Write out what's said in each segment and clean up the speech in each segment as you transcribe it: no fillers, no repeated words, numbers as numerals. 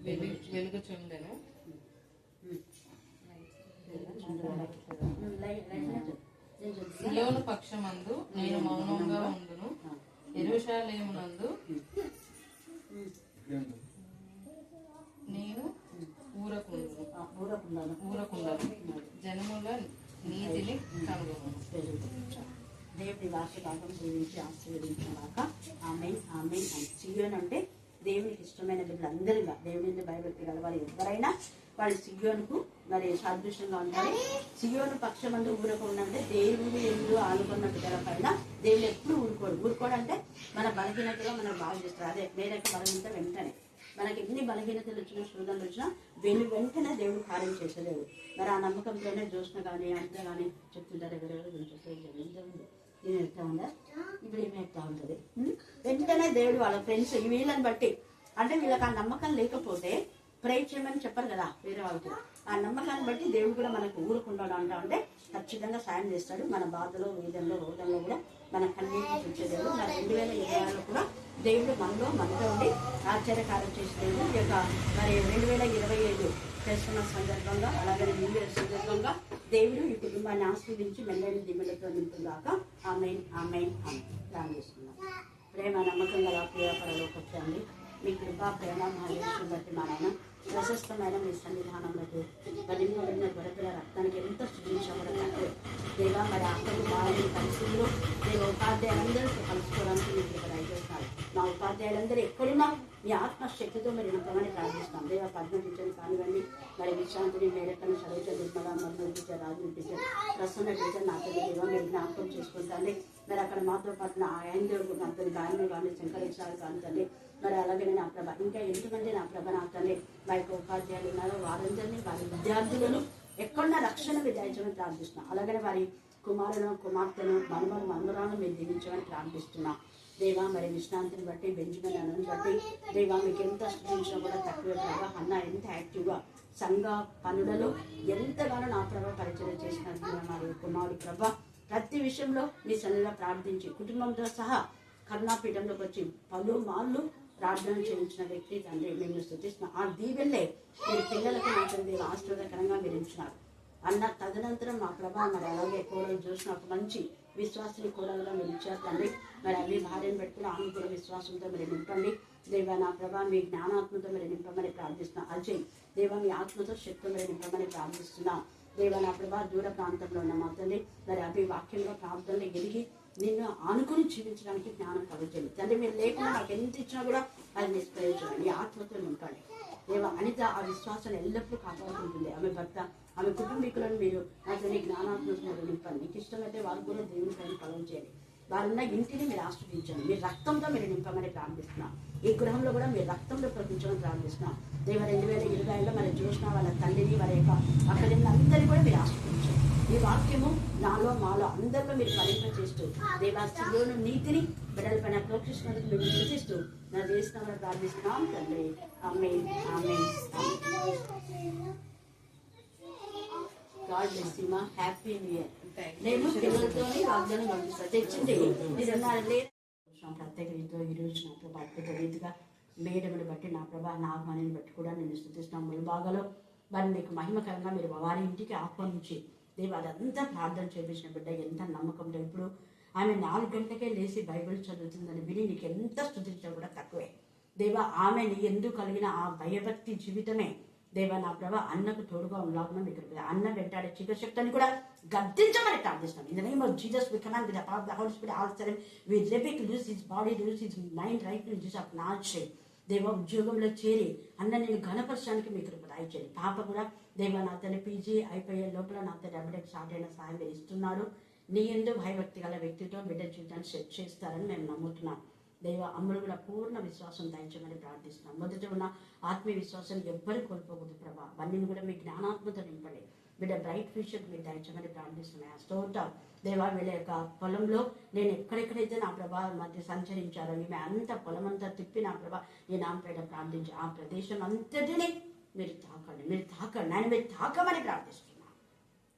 వెలుగుచుండెను. సియోను పక్షమందు నేను మౌనంగా ఉండును, యెరూషలేమునందు నేను ఊరకుండను, జనముల నీతిని కనుగొను. దేవుడి వాక్య భాగం గురించి ఆశీర్వదించాక ఆమెన్ ఆమెన్. సియోన్ అంటే దేవునికి ఇష్టమైన బిడ్డలందరిగా దేవుని భయభక్తి గలవారు ఎవరైనా వాళ్ళు సియోనుకు మరి సాదృశ్యంగా ఉంటారు. సియోను పక్షమందు ఊరకుండా అంటే దేవుడు ఎందు ఆనుకున్న బిడ్డల పైన దేవుడు ఎప్పుడు ఊరుకోడంటే మన బలహీనతగా మనం బాగా చేస్తారు. అదే మేరకు బలహీనత వెంటనే మనకి ఎన్ని బలహీనతలు వచ్చినా శోధనలు వచ్చినా వెంటనే దేవుడు కార్యం చేసేదేవు. మరి ఆ నమ్మకంతోనే జోష్న కానీ అంత కానీ చెప్తుంటారు. ఎవరెవరు గురించి నేను ఎట్లా ఉందా ఇప్పుడు ఏమి ఎట్లా ఉంటుంది. వెంటనే దేవుడు వాళ్ళ ఫ్రెండ్స్ వీళ్ళని బట్టి అంటే వీళ్ళకి ఆ నమ్మకం లేకపోతే ప్రే చేయమని చెప్పరు కదా వేరే వాళ్ళకి. ఆ నమ్మకాన్ని బట్టి దేవుడు కూడా మనకు ఊరుకుంటాడు అంటే ఖచ్చితంగా సాయం చేస్తాడు. మన బాధలో వేదనలో రోగంలో కూడా మన కన్నీటిని చూసేదేవుడు. మరి 2026లో కూడా దేవుడు మనతో ఉండి ఆశ్చర్యకారం చేసే దేవుడు. ఈ యొక్క మరి 2025 క్రిస్మస్ సందర్భంగా అలాగే న్యూ ఇయర్ సందర్భంగా దేవుడు ఈ కుటుంబాన్ని ఆస్వాదించి మెల్లైన దిమ్మలతో నింపుగాక. ఆమెన్ ఆమెన్ ప్రార్థన చేసుకున్నాం. ప్రేమ నమ్మకం గల ప్రియపరలోకొచ్చాండి. మీ కృపా ప్రేమ మా యేసుని బట్టి మా నాయన ప్రశస్తమైన మీ సన్నిధానంలో పడిన గొడవల రక్తానికి ఎంతో సృష్టించబడ దేవా మరి అక్కడికి బాగా పరిస్థితుల్లో నేను ఉపాధ్యాయులందరితో కలుసుకోవడానికి మీకు ఇక్కడ అయిపోతాను. మా ఉపాధ్యాయులందరూ ఎక్కడున్నా మీ ఆత్మశక్తితో మీరు నమ్మకమని ప్రార్థిస్తాం. దేవా పద్మ టీచర్ కానివ్వండి, మరి విశ్రాంతిని మేరకని సరోజ నిర్మల మర్మల్ టీచర్ రాజు టీచర్ ప్రసన్న టీచర్ నాతో దేవా మీరు జ్ఞాపకం చేసుకుంటాండి. మరి అక్కడ మాతో పాటు నా ఐందేవుడు నాతో గాయని కానీ శంకరేశ్వరాలు కానీ తండ్రి మరి అలాగే నా ప్రభ ఇంకా ఎంతమంది నా ప్రభ నా తండ్రి మా యొక్క ఉపాధ్యాయులు ఉన్నారో వారందరినీ వారి విద్యార్థులను ఎక్కడున్న రక్షణ విధాయించమని ప్రార్థిస్తున్నాం. అలాగనే వారి కుమారులను కుమార్తెను మనమరాలను మీరు దీవించమని ప్రార్థిస్తున్నాం. దేవా మరి విశ్రాంతిని బట్టి బెంజమిన్ అన్నని బట్టి దేవా మీకు ఎంత స్థుతించినా కూడా తక్కువే ప్రభా. అన్న ఎంత యాక్టివ్గా సంఘ పనులలో ఎంతగానో నా ప్రభ పరిచయం చేసినట్టు మరి కుమారుడు ప్రభ ప్రతి విషయంలో మీ సన్నిధిలో ప్రార్థించి కుటుంబంతో సహా కరుణాపీఠంలోకి వచ్చి పలుమార్లు ప్రార్థన చేయించిన వ్యక్తి తండ్రి మేము స్థుతిస్తున్నాం. ఆ దీవెల్లే మీరు పిల్లలకు నా తండ్రి ఆశీర్వాదకరంగా మీరు ఇచ్చినారు అన్న తదనంతరం మా ప్రభా మరి అలాగే కోడలు చూసిన ఒక మంచి విశ్వాసాన్ని కోడలుగా మీరు ఇచ్చారు తండ్రి. మరి అవి భార్యను పెట్టుకుని ఆమె కూడా విశ్వాసంతో మీరు నింపండి దేవా. నా ప్రభా మీ జ్ఞానాత్మతో మీరు నింపమని ప్రార్థిస్తున్నాం. అజయ్ దేవా మీ ఆత్మతో శక్తి మీరు నింపమని ప్రార్థిస్తున్నాం. దేవా నా ప్రభా దూర ప్రాంతంలో ఉన్న మా తల్లి మరి అవి వాక్యంలో ప్రార్థనలు ఎదిగి నిన్ను ఆనుకుని జీవించడానికి జ్ఞానం కలుగుతుంది తండ్రి. మీరు లేకుండా నాకు ఎంత ఇచ్చినా కూడా అది నిష్ప్రయోజనం. ఈ ఆత్మతో నింపండి దేవా. అనిత ఆ విశ్వాసాన్ని ఎల్లప్పుడూ కాపాడుకుంటుంది. ఆమె భర్త ఆమె కుటుంబీకులను మీరు అతని జ్ఞానాత్మకమైన నింపండి. మీకు ఇష్టమైతే వారు కూడా దేవుని పైన కలుగు చేయండి. వారున్న ఇంటిని మీరు ఆశ్రయించండి. మీ రక్తంతో మీరు నింపమని ప్రార్థిస్తున్నాం. ఈ గృహంలో కూడా మీరు రక్తంలో ప్రకటించమని ప్రార్థిస్తున్నాం. దేవ 2025లో మరి చూసిన వాళ్ళ తల్లిని వారి యొక్క అక్కడ అందరినీ కూడా మీరు ఆశ్రయించండి. ఈ వాక్యము నాలో మాలో అందరిలో మీరు ఫలింప చేస్తూ దేవా సియోను నీతిని బిడ్డల పైన ప్రోక్షిస్తున్నందుకు మీరు సూచిస్తూ నా చేసిన ప్రార్థిస్తున్నాం తండ్రి. ఆమేన్ ఆమేన్. గాడ్ బ్లెస్ యు మా. Happy new year. నేను పిల్లలతో వాగ్దానం పంపిస్తాను తెచ్చింది ప్రత్యేక రీతిలో ఈ రోజు నా ప్రభా అద్భుత రీతిగా మేడముని బట్టి నా ప్రభా నా ఆహ్వానాన్ని బట్టి కూడా నేను స్థుతిస్తున్నాను. మూడు భాగాలో వారి మీకు మహిమకరంగా మీరు వారి ఇంటికి ఆహ్వానించి దేవ అదంతా ప్రార్థన చేయించిన బిడ్డ ఎంత నమ్మకంతో ఇప్పుడు ఆమె 4 గంటలకే లేచి బైబిల్ చదువుతుందని విని నీకు ఎంత స్థుతించడం కూడా తక్కువే దేవా. ఆమె నీ ఎందుకు కలిగిన ఆ భయభక్తి జీవితమే దేవా నా ప్రభా అన్నకు తోడుగా ఉండలాగా మీకు అన్న వెంటాడే చీకశక్తిని కూడా గద్దించమని ప్రార్థిస్తాం. In the name of Jesus we command with the power of the holy spirit all surrender we rebuke loose his body loose his mind right to Jesus of Nazareth. దేవ ఉద్యోగంలో చేరి అన్న నేను ఘనపరచడానికి మీకు దయచేయండి. పాప కూడా దేవ నా తన పీజీ అయిపోయే లోపల నా తన డబ్బులకు స్టార్ట్ అయిన సహాయం మీరు ఇస్తున్నారు. నీ ఎందు భయభక్తి గల వ్యక్తితో బిడ్డ జీవితాన్ని సెట్ చేస్తారని మేము నమ్ముతున్నాం. దేవ అమ్ముడు కూడా పూర్ణ విశ్వాసం దయచేయమని ప్రార్థిస్తున్నాం. మొదట ఉన్న ఆత్మీయ విశ్వాసం ఎవ్వరు కోల్పోకూడదు ప్రభా. అవన్నీ కూడా మీ జ్ఞానాత్మతో నింపండి. బిడ్డ బ్రైట్ ఫ్యూచర్ మీరు దయచేయమని ప్రార్థిస్తున్నాయి. ఆ స్టోర్ దేవా వీళ్ళ యొక్క పొలంలో నేను ఎక్కడెక్కడైతే నా ప్రభా మధ్య సంచరించారో ఈమె అంత పొలం అంతా తిప్పి నా ప్రభా నేను ఆమె పేట ప్రార్థించి ఆ ప్రదేశం అంతటిని మీరు తాకండి ఆయన మీరు తాకమని ప్రార్థిస్తున్నాను.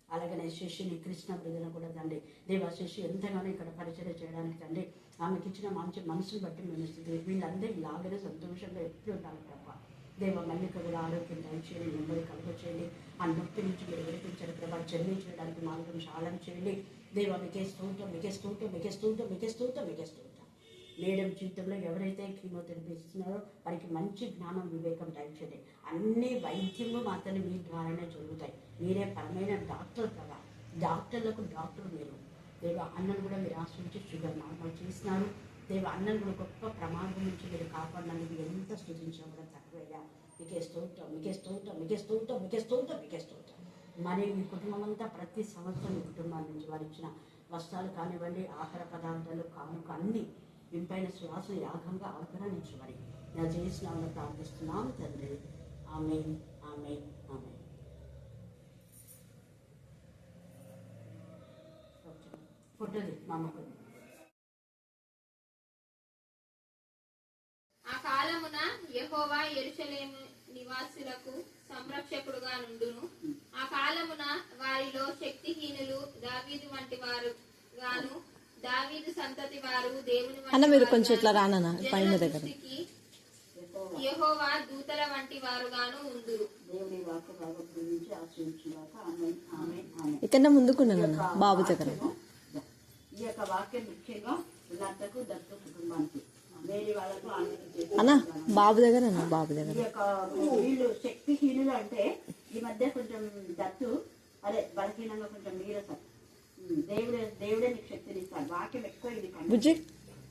అలాగనే శిష్యుని కృష్ణ బ్రదర్ను కూడా తండ్రి దేవా శిష్యు ఎంతగానో ఇక్కడ పరిచయం చేయడానికి తండ్రి ఆమెకి ఇచ్చిన మంచి మనసును బట్టి మేము వీళ్ళందరూ ఇలాగనే సంతోషంగా ఎప్పుడు ఉండాలి ప్రభా. దేవ మల్లిక కూడా ఆరోగ్యం దయచేయండి, నెమ్మది కలుగ చేయండి. ఆ నొప్పి నుంచి మీరు విడిపించండి ప్రభా. జర్నీ చేయడానికి మార్గం సహాయం చేయండి. దేవ మీకే స్తోత్రం, మీకే స్తోత్రం, మీకే స్తోత్రం, మీకే స్తోత్రం, మీకే స్తోత్రం. మేడం జీవితంలో ఎవరైతే కీమోథెరపీ ఇస్తున్నారో వారికి మంచి జ్ఞానం, వివేకం దయచేయండి. అన్ని వైద్యము మాత్రం మీ ద్వారానే జరుగుతాయి. మీరే పరమైన డాక్టర్ కదా, డాక్టర్లకు డాక్టర్ మీరు. దేవ అన్నను కూడా మీరు ఆశ్రయించి షుగర్ నార్మల్ చేసినారు. దేవ అన్నను కూడా గొప్ప ప్రమాదం నుంచి మీరు కాపాడినందుకు ఎంత స్థుతించినా కూడా తక్కువయ్యా. మీకే స్తోత్రం, మీకే స్తోత్రం, మీకే స్తోత్రం, మీకే స్తోత్రం, మీకే స్తోత్రం. మరి మీ కుటుంబం అంతా ప్రతి సంవత్సరం మీ కుటుంబాల నుంచి వారు ఇచ్చిన వస్త్రాలు కానివ్వండి, ఆహార పదార్థాలు కానుక అన్ని ఇంపైన శ్వాస యాగంగా ఆగ్రహించబడి నా చేసినామని ప్రార్థిస్తున్నాము తండ్రి. ఆమేన్, ఆమేన్, ఆమేన్. ఫోటోది మా అమ్మకు. ఆ కాలమున యెహోవా యెరూషలేము నివాసులకు సంరక్షకుడుగా నుండును. ఆ కాలమున వారిలో శక్తిహీనులు దావీదు వంటి వారు గాను, దావీదు సంతతి వారు దేవుని అన్న మీరు కొంచెం ఇట్లా రానన్న పైన దగ్గర యెహోవా దూతల వంటి వారు గాను ఉందురు. దేవుని వాక్య భాగం గురించి ఆశ్రయించుగాక. ఆమేన్, ఆమేన్, ఆమేన్. ఇక్కడ ముందుకున్నానన్న బాబు దగ్గర. ఈ యొక్క వాక్యం ముఖ్యంగా లతకు దత్తు కుటుంబానికి, వేరే వాళ్ళకు అన్న బాబు దగ్గర అన్న బాబు దగ్గర. ఈ యొక్క వీళ్ళు శక్తిహీనులు అంటే ఈ మధ్య కొంచెం దత్తు అదే బలహీనంగా కొంచెం నీరసం. దేవుడే నీకు శక్తిని ఇస్తాడు. వాక్యం ఎక్కువ ఇది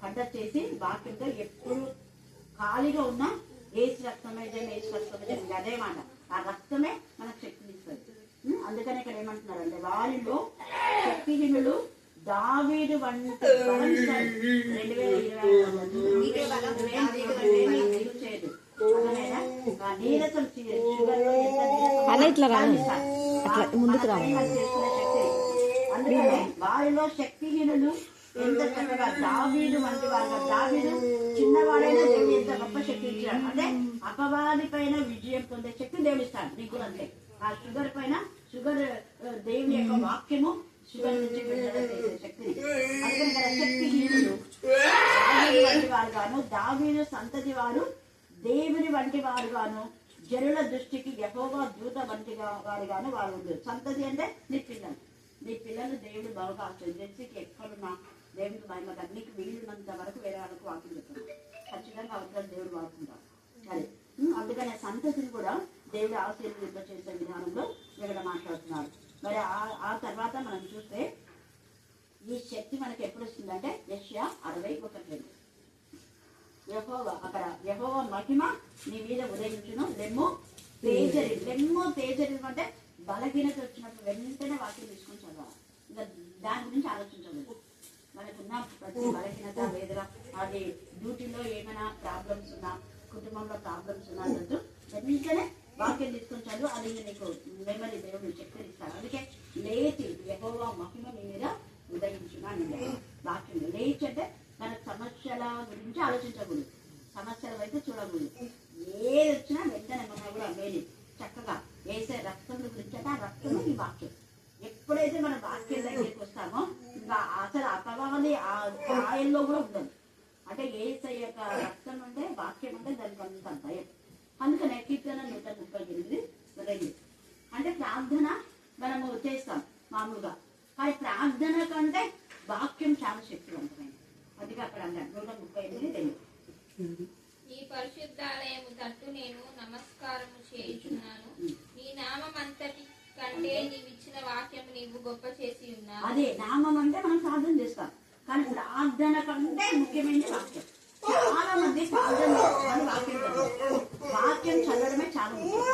కండక్ట్ చేసి వాక్యంతో ఎప్పుడు ఖాళీగా ఉన్నా ఏసు రక్తమే ఏసు రక్తమే అదే మాట. ఆ రక్తమే మనకు శక్తిని ఇస్తుంది. అందుకని ఇక్కడ ఏమంటున్నారంటే వారిలో శక్తిహీనులు దావీదు వంటి 2020 నీరసం అలా ఇట్లా రాను అట్లా ముందుకు రావాలి. అందుకనే వారిలో శక్తిహీనులు ఎంత చక్కగా దావీదు వంటి వారు. దావీదు చిన్నవాడైనా దేవుడు ఎంత గొప్ప శక్తి ఇచ్చాడు అంటే అపవాది పైన విజయం పొందే శక్తి దేవుడు ఇస్తాడు. నీకు అంతే. ఆ షుగర్ పైన దేవుని యొక్క వాక్యము షుగర్ నుంచి విడుదల చేసే శక్తిని. అందుకని ఇక్కడ శక్తిహీనులు దావీదు వంటి వారు గాను, దావీదు సంతతి వారు దేవుని వంటి వారు గాను, జనుల దృష్టికి యెహోవా దూత వంటి వారు గాను వారు ఉండరు. సంతతి అంటే నీ పిల్లలు. నీ పిల్లలు దేవుడు బాగా ఆశ్రయించి ఎక్కడున్నా దేవుడికి మహిమ నీకు వీలున్నంత వరకు వేరే వాళ్ళకు వాక్యం చెప్తాను. ఖచ్చితంగా అవసరం దేవుడు వాడుకుంటాడు. అదే అందుకని సంతతిని కూడా దేవుడు ఆశీర్వదింప చేసే విధానంలో ఇక్కడ మాట్లాడుతున్నాడు. మరి ఆ తర్వాత మనం చూస్తే ఈ శక్తి మనకి ఎప్పుడు వస్తుందంటే యెషయా 60:1 యెహోవా అక్కడ యెహోవా మహిమ నీ మీద ఉదయించును. లెమ్ము తేజరి అంటే బలహీనత వచ్చినప్పుడు వెంటనే వాక్యం తీసుకొని చదవాలి. ఇంకా దాని గురించి ఆలోచించలేదు. మనకున్న ప్రతి బలహీనత వేదన అది డ్యూటీలో ఏమైనా ప్రాబ్లమ్స్ ఉన్నా, కుటుంబంలో ప్రాబ్లమ్స్ ఉన్నా వెంటనే వాక్యం తీసుకొని చదువు. అది నీకు మెమరీ దేవుడు శక్తిని ఇస్తాడు. అందుకే లేచి యెహోవా మహిమ నీ మీద ఉదయించునా అని వాక్యం. లేచి అంటే మన సమస్యల గురించి ఆలోచించకూడదు, సమస్యల వైపు చూడకూడదు. ఏది వచ్చినా వెంటనే మన కూడా మేలు చక్కగా వేసే రక్తం గురించి అంటే ఆ రక్తమే ఈ వాక్యం. ఎప్పుడైతే మన వాక్యం దగ్గరికి వస్తామో ఇంకా అసలు అపవాది ఆ గాయంలో కూడా ఉండదు. అంటే ఏసై యొక్క రక్తం అంటే వాక్యం అంటే దానికి అంత భయం. అందుకనే కీర్తన 138 అంటే ప్రార్థన మనము చేస్తాం మామూలుగా, కానీ ప్రార్థన కంటే వాక్యం చాలా శక్తివంతమైనది. అందుకే అక్కడ అంటారు 138 నీ పరిశుద్ధాలయము తట్టు నేను నమస్కారము చేయుచున్నాను. నీ నామం అంతటి కంటే నీవిచ్చిన వాక్యం నీవు గొప్ప చేసి ఉన్నావు. అదే నామం అంటే మనం ప్రార్థన చేస్తాం, కానీ ప్రార్థన కంటే ముఖ్యమైన వాక్యం. చాలా మంది ప్రార్థన చేస్తారు, వాక్యం చదవడమే చాలా ముఖ్యం.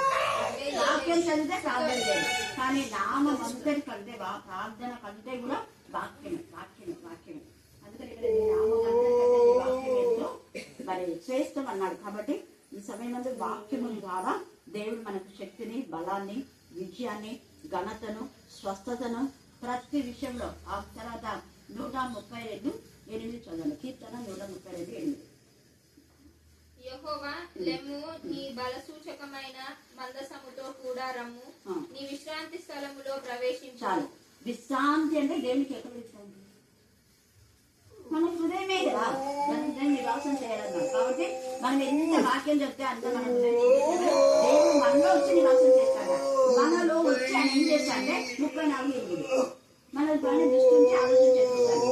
వాక్యం చదివితే ప్రార్థన చేయాలి, కానీ నామం అంతటి కంటే ప్రార్థన కంటే కూడా వాక్యమే. అందుకని ఇక్కడ నామం అంతటి వాక్యం ఎంతో మరి శ్రేష్టం అన్నాడు. కాబట్టి ఈ సమయంలో వాక్యము ద్వారా దేవుడు మనకు శక్తిని, బలాన్ని, విజయాన్ని, ఘనతను, స్వస్థతను ప్రతి విషయంలో. ఆ తర్వాత 132:8 చదవండి. కీర్తన 132:8. యెహోవా లెమ్ము, నీ బల సూచకమైన మందసముతో కూడా రమ్ము, నీ విశ్రాంతి స్థలములో ప్రవేశించాలి. విశ్రాంతి అంటే దేవునికి ఎక్కడ విశ్రాంతి? మన హృదయమే కదా, మన హృదయం నివాసం చేయాలన్నాడు. కాబట్టి మనం ఎంత వాక్యం చెప్తే అంత మన హృదయం దేవుడు మనలో వచ్చి నివాసం చేస్తాడు. మనలో వచ్చి ఆయన ఏం చేస్తాడంటే 34 మన పైన దృష్టి నుంచి ఆలోచన చేస్తాడు.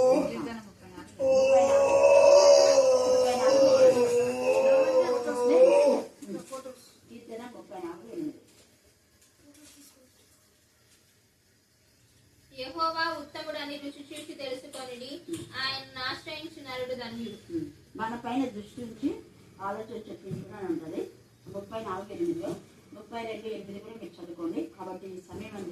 యెహోవా ఉత్తముడని రుచి చూసి తెలుసుకొనిడి, ఆయనను ఆశ్రయించు నరుడు ధన్యుడు. మన పైన దృష్టి నుంచి ఆలోచన చెప్పించుకుని ఉంటుంది. 34:8, 32:8 కూడా మీరు చదువుకోండి. కాబట్టి ఈ సమయం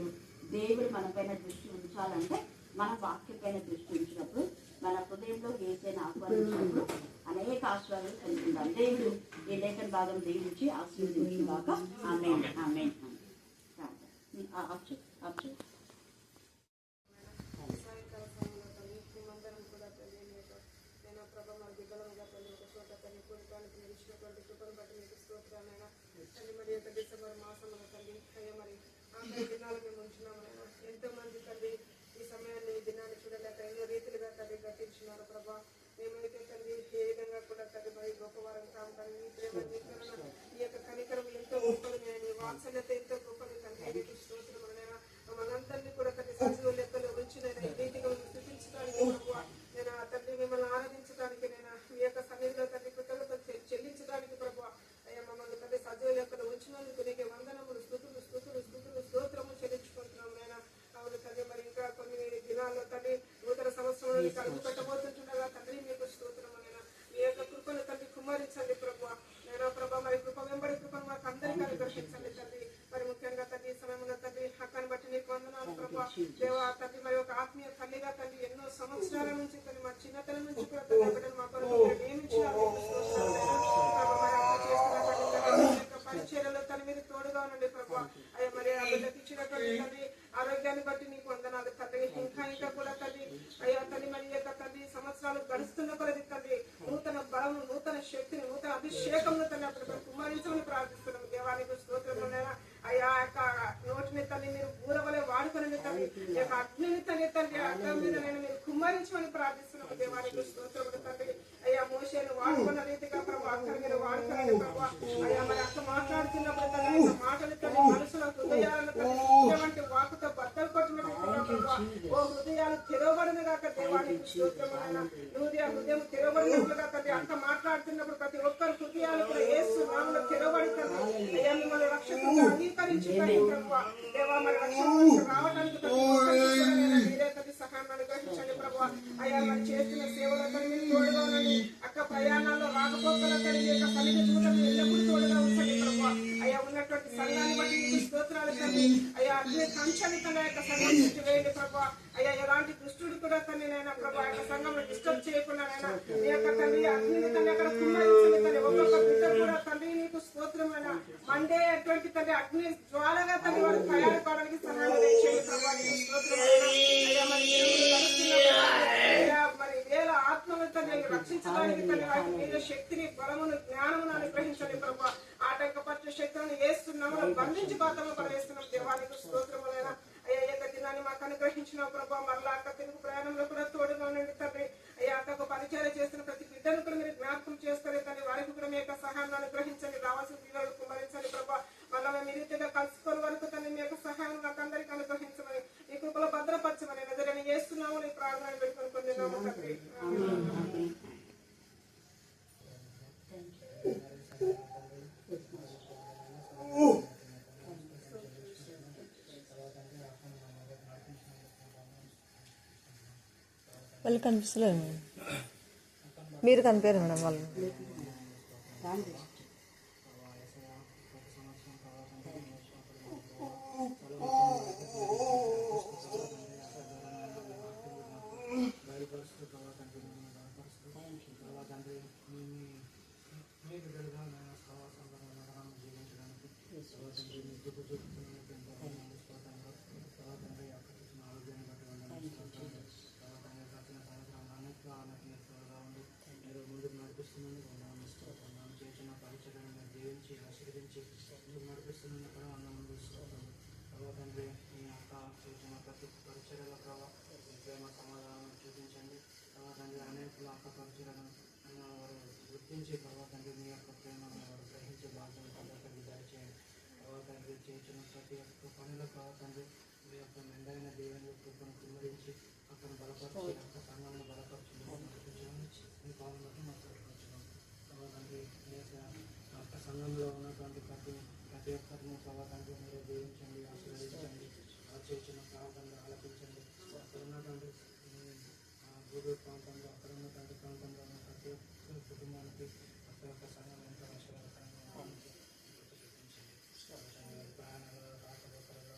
దేవుడు మన పైన దృష్టి ఉంచాలంటే మన వాక్యం పైన దృష్టి ఉంచినప్పుడు, మన హృదయంలో ఏసైనా ఆహ్వానించినప్పుడు అనేక ఆశీర్వాదాలు కలిగి ఉండాలి. దేవుడు ఈ లేఖన భాగం దీవించి ఆశీర్వదించుగాక. ఆమేన్ ఆమేన్. డిసెంబర్ మాసంలో తల్లి అయ్యా మరి ఆఖరి దినాలు మేము ఉంచున్నామైనా ఎంతో మంది తల్లి ఈ సమయాన్ని ఈ దినాన్ని చూడలేక ఎన్నో రీతిలుగా తల్లి గట్టించినారు ప్రభా. మేమైతే తల్లి ఏ విధంగా కూడా తల్లి మరి గొప్పవారం కాము కానీ ఈ ప్రేమ ఈ యొక్క కనికరం ఎంతో గొప్పది, నేను వాత్సల్యత ఎంతో గొప్పది తండ్రి. స్తోత్రములైనా మనందరినీ కూడా తల్లి సజీవ లెక్కలో ఉంచి నేను ఈ రీతిగా స్థుతించడానికి ప్రభా, నేను ఆ తల్లి మిమ్మల్ని ఆరాధించడానికి, నేను ఈ యొక్క సన్నిధిలో తల్లి కృతజ్ఞతలు చెల్లించడానికి ప్రభా అయ్యా మమ్మల్ని తల్లి సజీవ లెక్కలో ఉంచినందుకు నీకు వందనములు, స్థుతులు స్థుతులు స్థుతులు స్తోత్రము చెల్లించుకుంటున్నాం నేను. అవును తల్లి మరి ఇంకా కొన్ని దినాల్లో తల్లి నూతన సంవత్సరంలో కలుగు పెట్టబోతుంటుండగా తండ్రి మీకు స్తోత్రములైనా మీ యొక్క కృపను తల్లి కుమ్మరించండి ప్రభా. నేను ప్రభా మరి కృప వెంబడి కృపను మాకు అందరికీ అనుగ్రహించండి తల్లి. మరి ముఖ్యంగా తల్లి ఈ సమయంలో తల్లి హక్కని బట్టి నీకు వందనాలు ప్రభా. దేవా తల్లి మరి ఒక ఆత్మీయ తల్లిగా తల్లి ఎన్నో సంవత్సరాల నుంచి తల్లి మా చిన్నతనం నుంచి కూడా తల్లి బిడ్డలు మా కొరకు నియమించినారు. పరిచర్యలో తన మీద తోడుగా ఉండండి ప్రభా. అయ్యా మరి ఆ బిడ్డకి ఇచ్చినటువంటి తల్లి ఆరోగ్యాన్ని బట్టి నీకు వందనాలు తల్లి. ఇంకా కూడా తల్లి అయ్యా తల్లి మరి యొక్క తల్లి సంవత్సరాలు గడుస్తున్న కొలది తల్లి నూతన బలం, నూతన శక్తిని, నూతన అభిషేకంలో తల్లి అప్పుడు కుమ్మరించమని ప్రార్థిస్తున్నాము. దేవానికి స్తోత్రములైనా అయ్యా యొక్క నోటిని తల్లి మీరు ఊరవలే వాడుకొని తల్లి ఈ యొక్క అగ్నిని తల్లి అర్థం మీద నేను మీరు కుమ్మరించమని ప్రార్థిస్తున్నాము. దేవానికి స్తోత్రములు తల్లి. అయ్యా మోషేను వాడుకున్న రీతిగా ప్రభావ అక్కడ మీరు వాడుకోండి ప్రభావ. అయ్యా మరి అక్క మాట్లాడుతున్నప్పుడు తల్లి మాటలు తల్లి మనసులో హృదయాలను తల్లి వాకుతో బద్దలు కొట్టినట్టు ఓ హృదయాలు తెరవబడిన కాక దేవానికి స్తోత్రములైనా హృదయం తెరవబడినట్లుగా తల్లి అక్క మాట్లాడుతున్నప్పుడు ప్రతి ఒక్కరు హృదయాలు కూడా యేసు నామములో తెరవబడుతుంది. అయ్యా మిమ్మల్ని రక్షకులుగా అంగీకరించుకొని ప్రభావ దేవా మరి రక్షణ రావడానికి మీరే తల్లి సహాయం అనుగ్రహించండి ప్రభావ. అయ్యా మరి చేస్తున్న సేవలో తల్లి తోడుగా ఉండండి. అక్క ప్రయాణాల్లో రాకపోకల తల్లి యొక్క సన్నిధి దూరం ఎల్లప్పుడూ తోడుగా ఉంచండి ప్రభావ. అయ్యా ఉన్నటువంటి సంఘాన్ని బట్టి మీకు స్తోత్రాలు తల్లి. అయ్యా అగ్ని కంచెని తన యొక్క సంఘం నుంచి వేయండి ప్రభావ. అయ్యా ఎలాంటి దుష్టుడు కూడా తల్లి నైనా ప్రభావ యొక్క సంఘంలో డిస్టర్బ్ చేయకుండా నైనా మీ యొక్క తల్లి అగ్నిని తల్లి అక్కడ కుమ్మరించండి తల్లి. ఒక్కొక్క బిడ్డ కూడా తల్లి నీకు స్తోత్రమైన మండే అటువంటి తల్లి అగ్ని జ్వాలగా తల్లి వారు తయారుకోవడానికి సహాయం చేయండి ప్రభావ. నీకు స్తోత్రమైన అయ్యా మరి వేల ఆత్మలు తల్లి రక్షించడానికి తల్లి వారికి మీద శక్తిని, బలమును, జ్ఞానమును అనుగ్రహించండి ప్రభావ. ఆటంకపరిచే శక్తులను వేస్తున్నాము బంధించి పాత్రలో పడేస్తున్నాం. దేవానికి స్తోత్రములైనా అయ్యా యొక్క దినాన్ని మాకు అనుగ్రహించిన ప్రభావ. మరలా అక్క తెలుగు ప్రయాణంలో కూడా తోడుగా ఉండండి తండ్రి. అయ్యా అక్కకు పరిచయం చేస్తున్న ప్రతి బిడ్డను కూడా మీరు జ్ఞాపకం చేస్తారు తండ్రి. వారికి కూడా మీ యొక్క సహాయాన్ని అనుగ్రహించండి. రావాల్సిన పిల్లలు కుమరించండి ప్రభావ. మళ్ళా మేము ఈ రీతిగా కలుసుకొని వరకు తండ్రి మీ యొక్క సహాయం మాకు అందరికీ అనుగ్రహించమని ఈ కృపలో భద్రపరచమని నిజంగా చేస్తున్నాము. నీ ప్రార్థన పెట్టుకొని పొందినాము తండ్రి. వాళ్ళు కనిపిస్తలేదు మేడం, మీరు కనిపించారు మేడం వాళ్ళు. తండ్రి అనేకులు ఆకపరచాలను వారు గుర్తించి తండ్రి మీ యొక్క ప్రేమను వారు గ్రహించే భాగ్యం తండ్రి దయచేయండి. తండ్రి చేసిన ప్రతి ఒక్క పనులు తండ్రి మీ యొక్క మెండైన దేవుని కృపను కుమ్మరించి అక్కడ బలపరిచి యొక్క సంఘాలను బలపరచు మీ పాలన బట్టి మాకు తండ్రి మీ యొక్క సంఘంలో ఉన్నటువంటి ప్రతి ఒక్కరిని తండ్రి మీరు దీవించండి, ఆశీర్వదించండి. చేసిన ప్రాంతంలో ఆలపించండి. అక్కడ ఉన్నటువంటి గూడూరు ప్రాంతంలో అక్కడ ఉన్నటువంటి ప్రాంతంలో ఉన్న ప్రతి ఒక్క కుటుంబానికి ప్రతి ఒక్క సంఘం ఎంతో ఆశీర్వాదకరంగా చూపించండి. ప్రయాణాలలో రాకపోకలలో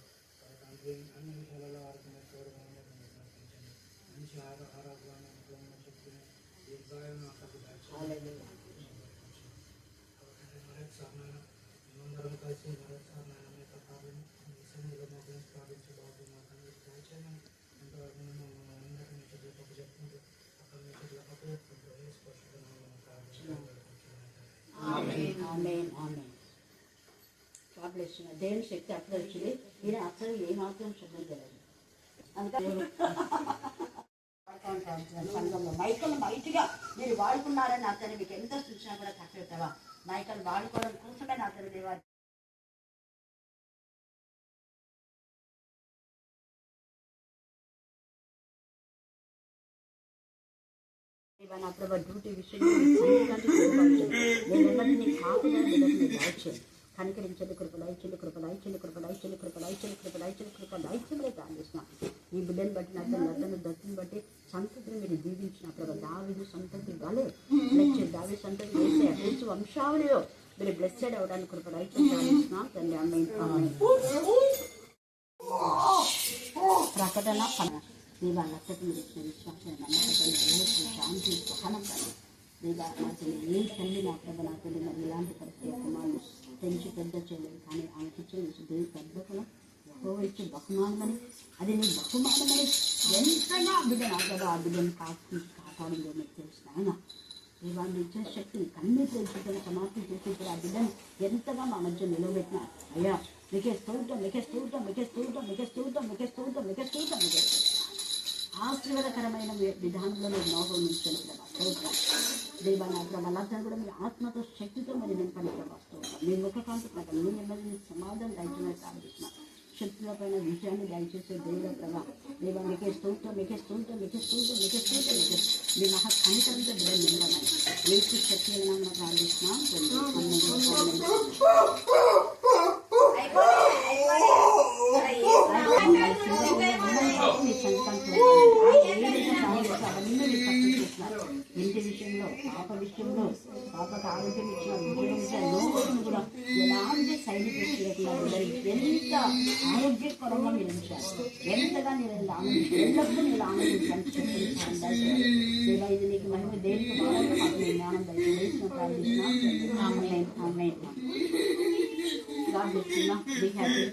తండ్రి అన్ని విషయాలలో వారికి మీరు తోడుగా నడిపించండి. మంచి ఆరోగ్యాన్ని ఇంట్లో చెప్తున్న దీర్ఘాయును అక్కడికి మరొకసారి మేమందరం కలిసి మరొకసారి మీ యొక్క కార్యం ఈ సమయంలో మా గురించి ప్రార్థించబోతు మా తండ్రి దయచేయమని ఎంతవరకు అందరికీ మీ చేతులు పప్పు చెప్పుకుంటూ అక్కడ మీ చేతుల పప్పు చెప్పుకుంటూ దేవుని శక్తి అక్కడ వచ్చింది. ఈయన అసలు ఏమాత్రం శుభ్రం తెలియదు. అందుకని సంఘంలో మైకలు బయటగా మీరు వాడుకున్నారని నా తల్లి మీకు ఎంత సూచన కూడా తక్కువ మైకలు వాడుకోవడం కోసమే నా తల్లి దేవా నా ప్రభా డ్యూటీ విషయంలో నేనెవరిని కాకుండా దాల్చాను. కనికరించండి, కృపలాయిచండి, కృపలాయిచండి, కృపలాయిచండి, కృపలాయిచండి, కృపలాయిచండి, కృపలాయిచండి ప్రార్థిస్తున్నాం. ఈ బిడ్డను బట్టి నద్దను దత్తుని బట్టి సంతతిని మీరు దీవించిన ప్రభా దావీదు సంతతి వలె దావీదు సంతతి వేసే అభివృద్ధి వంశావళిలో మీరు బ్లెస్సెడ్ అవడానికి కృపలాయిచండి ప్రార్థిస్తున్నాం తండ్రి. ఆమేన్. ప్రకటన దేవా లక్షకు మీరు ఇచ్చిన విశ్వాసం నమ్మకం శాంతి సహనం కానీ దేవా నా తల్లి ఏ తల్లి నా ప్రభ నా తల్లి మరి ఇలాంటి పరిస్థితి కుమారుడు పెంచి పెద్ద చేయలేదు. కానీ ఆమెకి ఇచ్చిన దేవుడు పెద్దకులు ఎక్కువ ఇచ్చి బహుమానమని అది నీ బహుమానమని ఎంతగా బిడ్డ నా ప్రభా ఆ బిడ్డను కాపాడిందో మీకు తెలిసిన ఆయన దేవాన్ని ఇచ్చిన శక్తిని కన్నీరు తెలుసుకుని సమాప్తి చేసి ఆ బిడ్డను ఎంతగా మా మధ్య నిలబెట్టినారు. అయ్యా మీకే స్తోత్రం, మీకే స్తోత్రం, మీకే స్తోత్రం, మీకే స్తోత్రం, మీకే స్తోత్రం, మీకే స్తోత్రం, మీకే ఆశీర్వాదకరమైన విధానంలో మీరు నోహం నుంచొని స్తోత్రం దేవా నా ప్రభావం కూడా మీ ఆత్మతో శక్తితో మరి నింపని ప్రభావం మీ ముఖకాంతి ప్రకారం మీ నెమ్మది సమాధానం దయచేయమని ప్రార్థిస్తున్నాం. శక్తుల పైన విజయాన్ని దయచేసే దేవుల ప్రభా దేవా మీకే స్తోత్రం, మీకే స్తోత్రం, మీకే స్తోత్రం, మీకే స్తోత్రం, మీకే మీ మహా కనికరంతో బిడ్డలు నింపమని ఏసు శక్తి మనం ప్రార్థిస్తున్నాం. ఇంటి విషయంలో పాప విషయంలో పాపకు ఆరోగ్యం ఇచ్చిన విషయంలో కూడా ఎలాంటి సైడ్ ఎఫెక్ట్ లేకుండా ఎంత ఆరోగ్యకరంగా మీరు ఉంచారు. ఎంతగా మీరు ఎల్లప్పుడూ మీరు ఆనందించాలని చెప్పి ఇది నీకు మహిమ దేనికి వాడాలో మాకు నేను జ్ఞానం దయచేసిన ప్రార్థిస్తున్నాం. బీ హ్యాపీ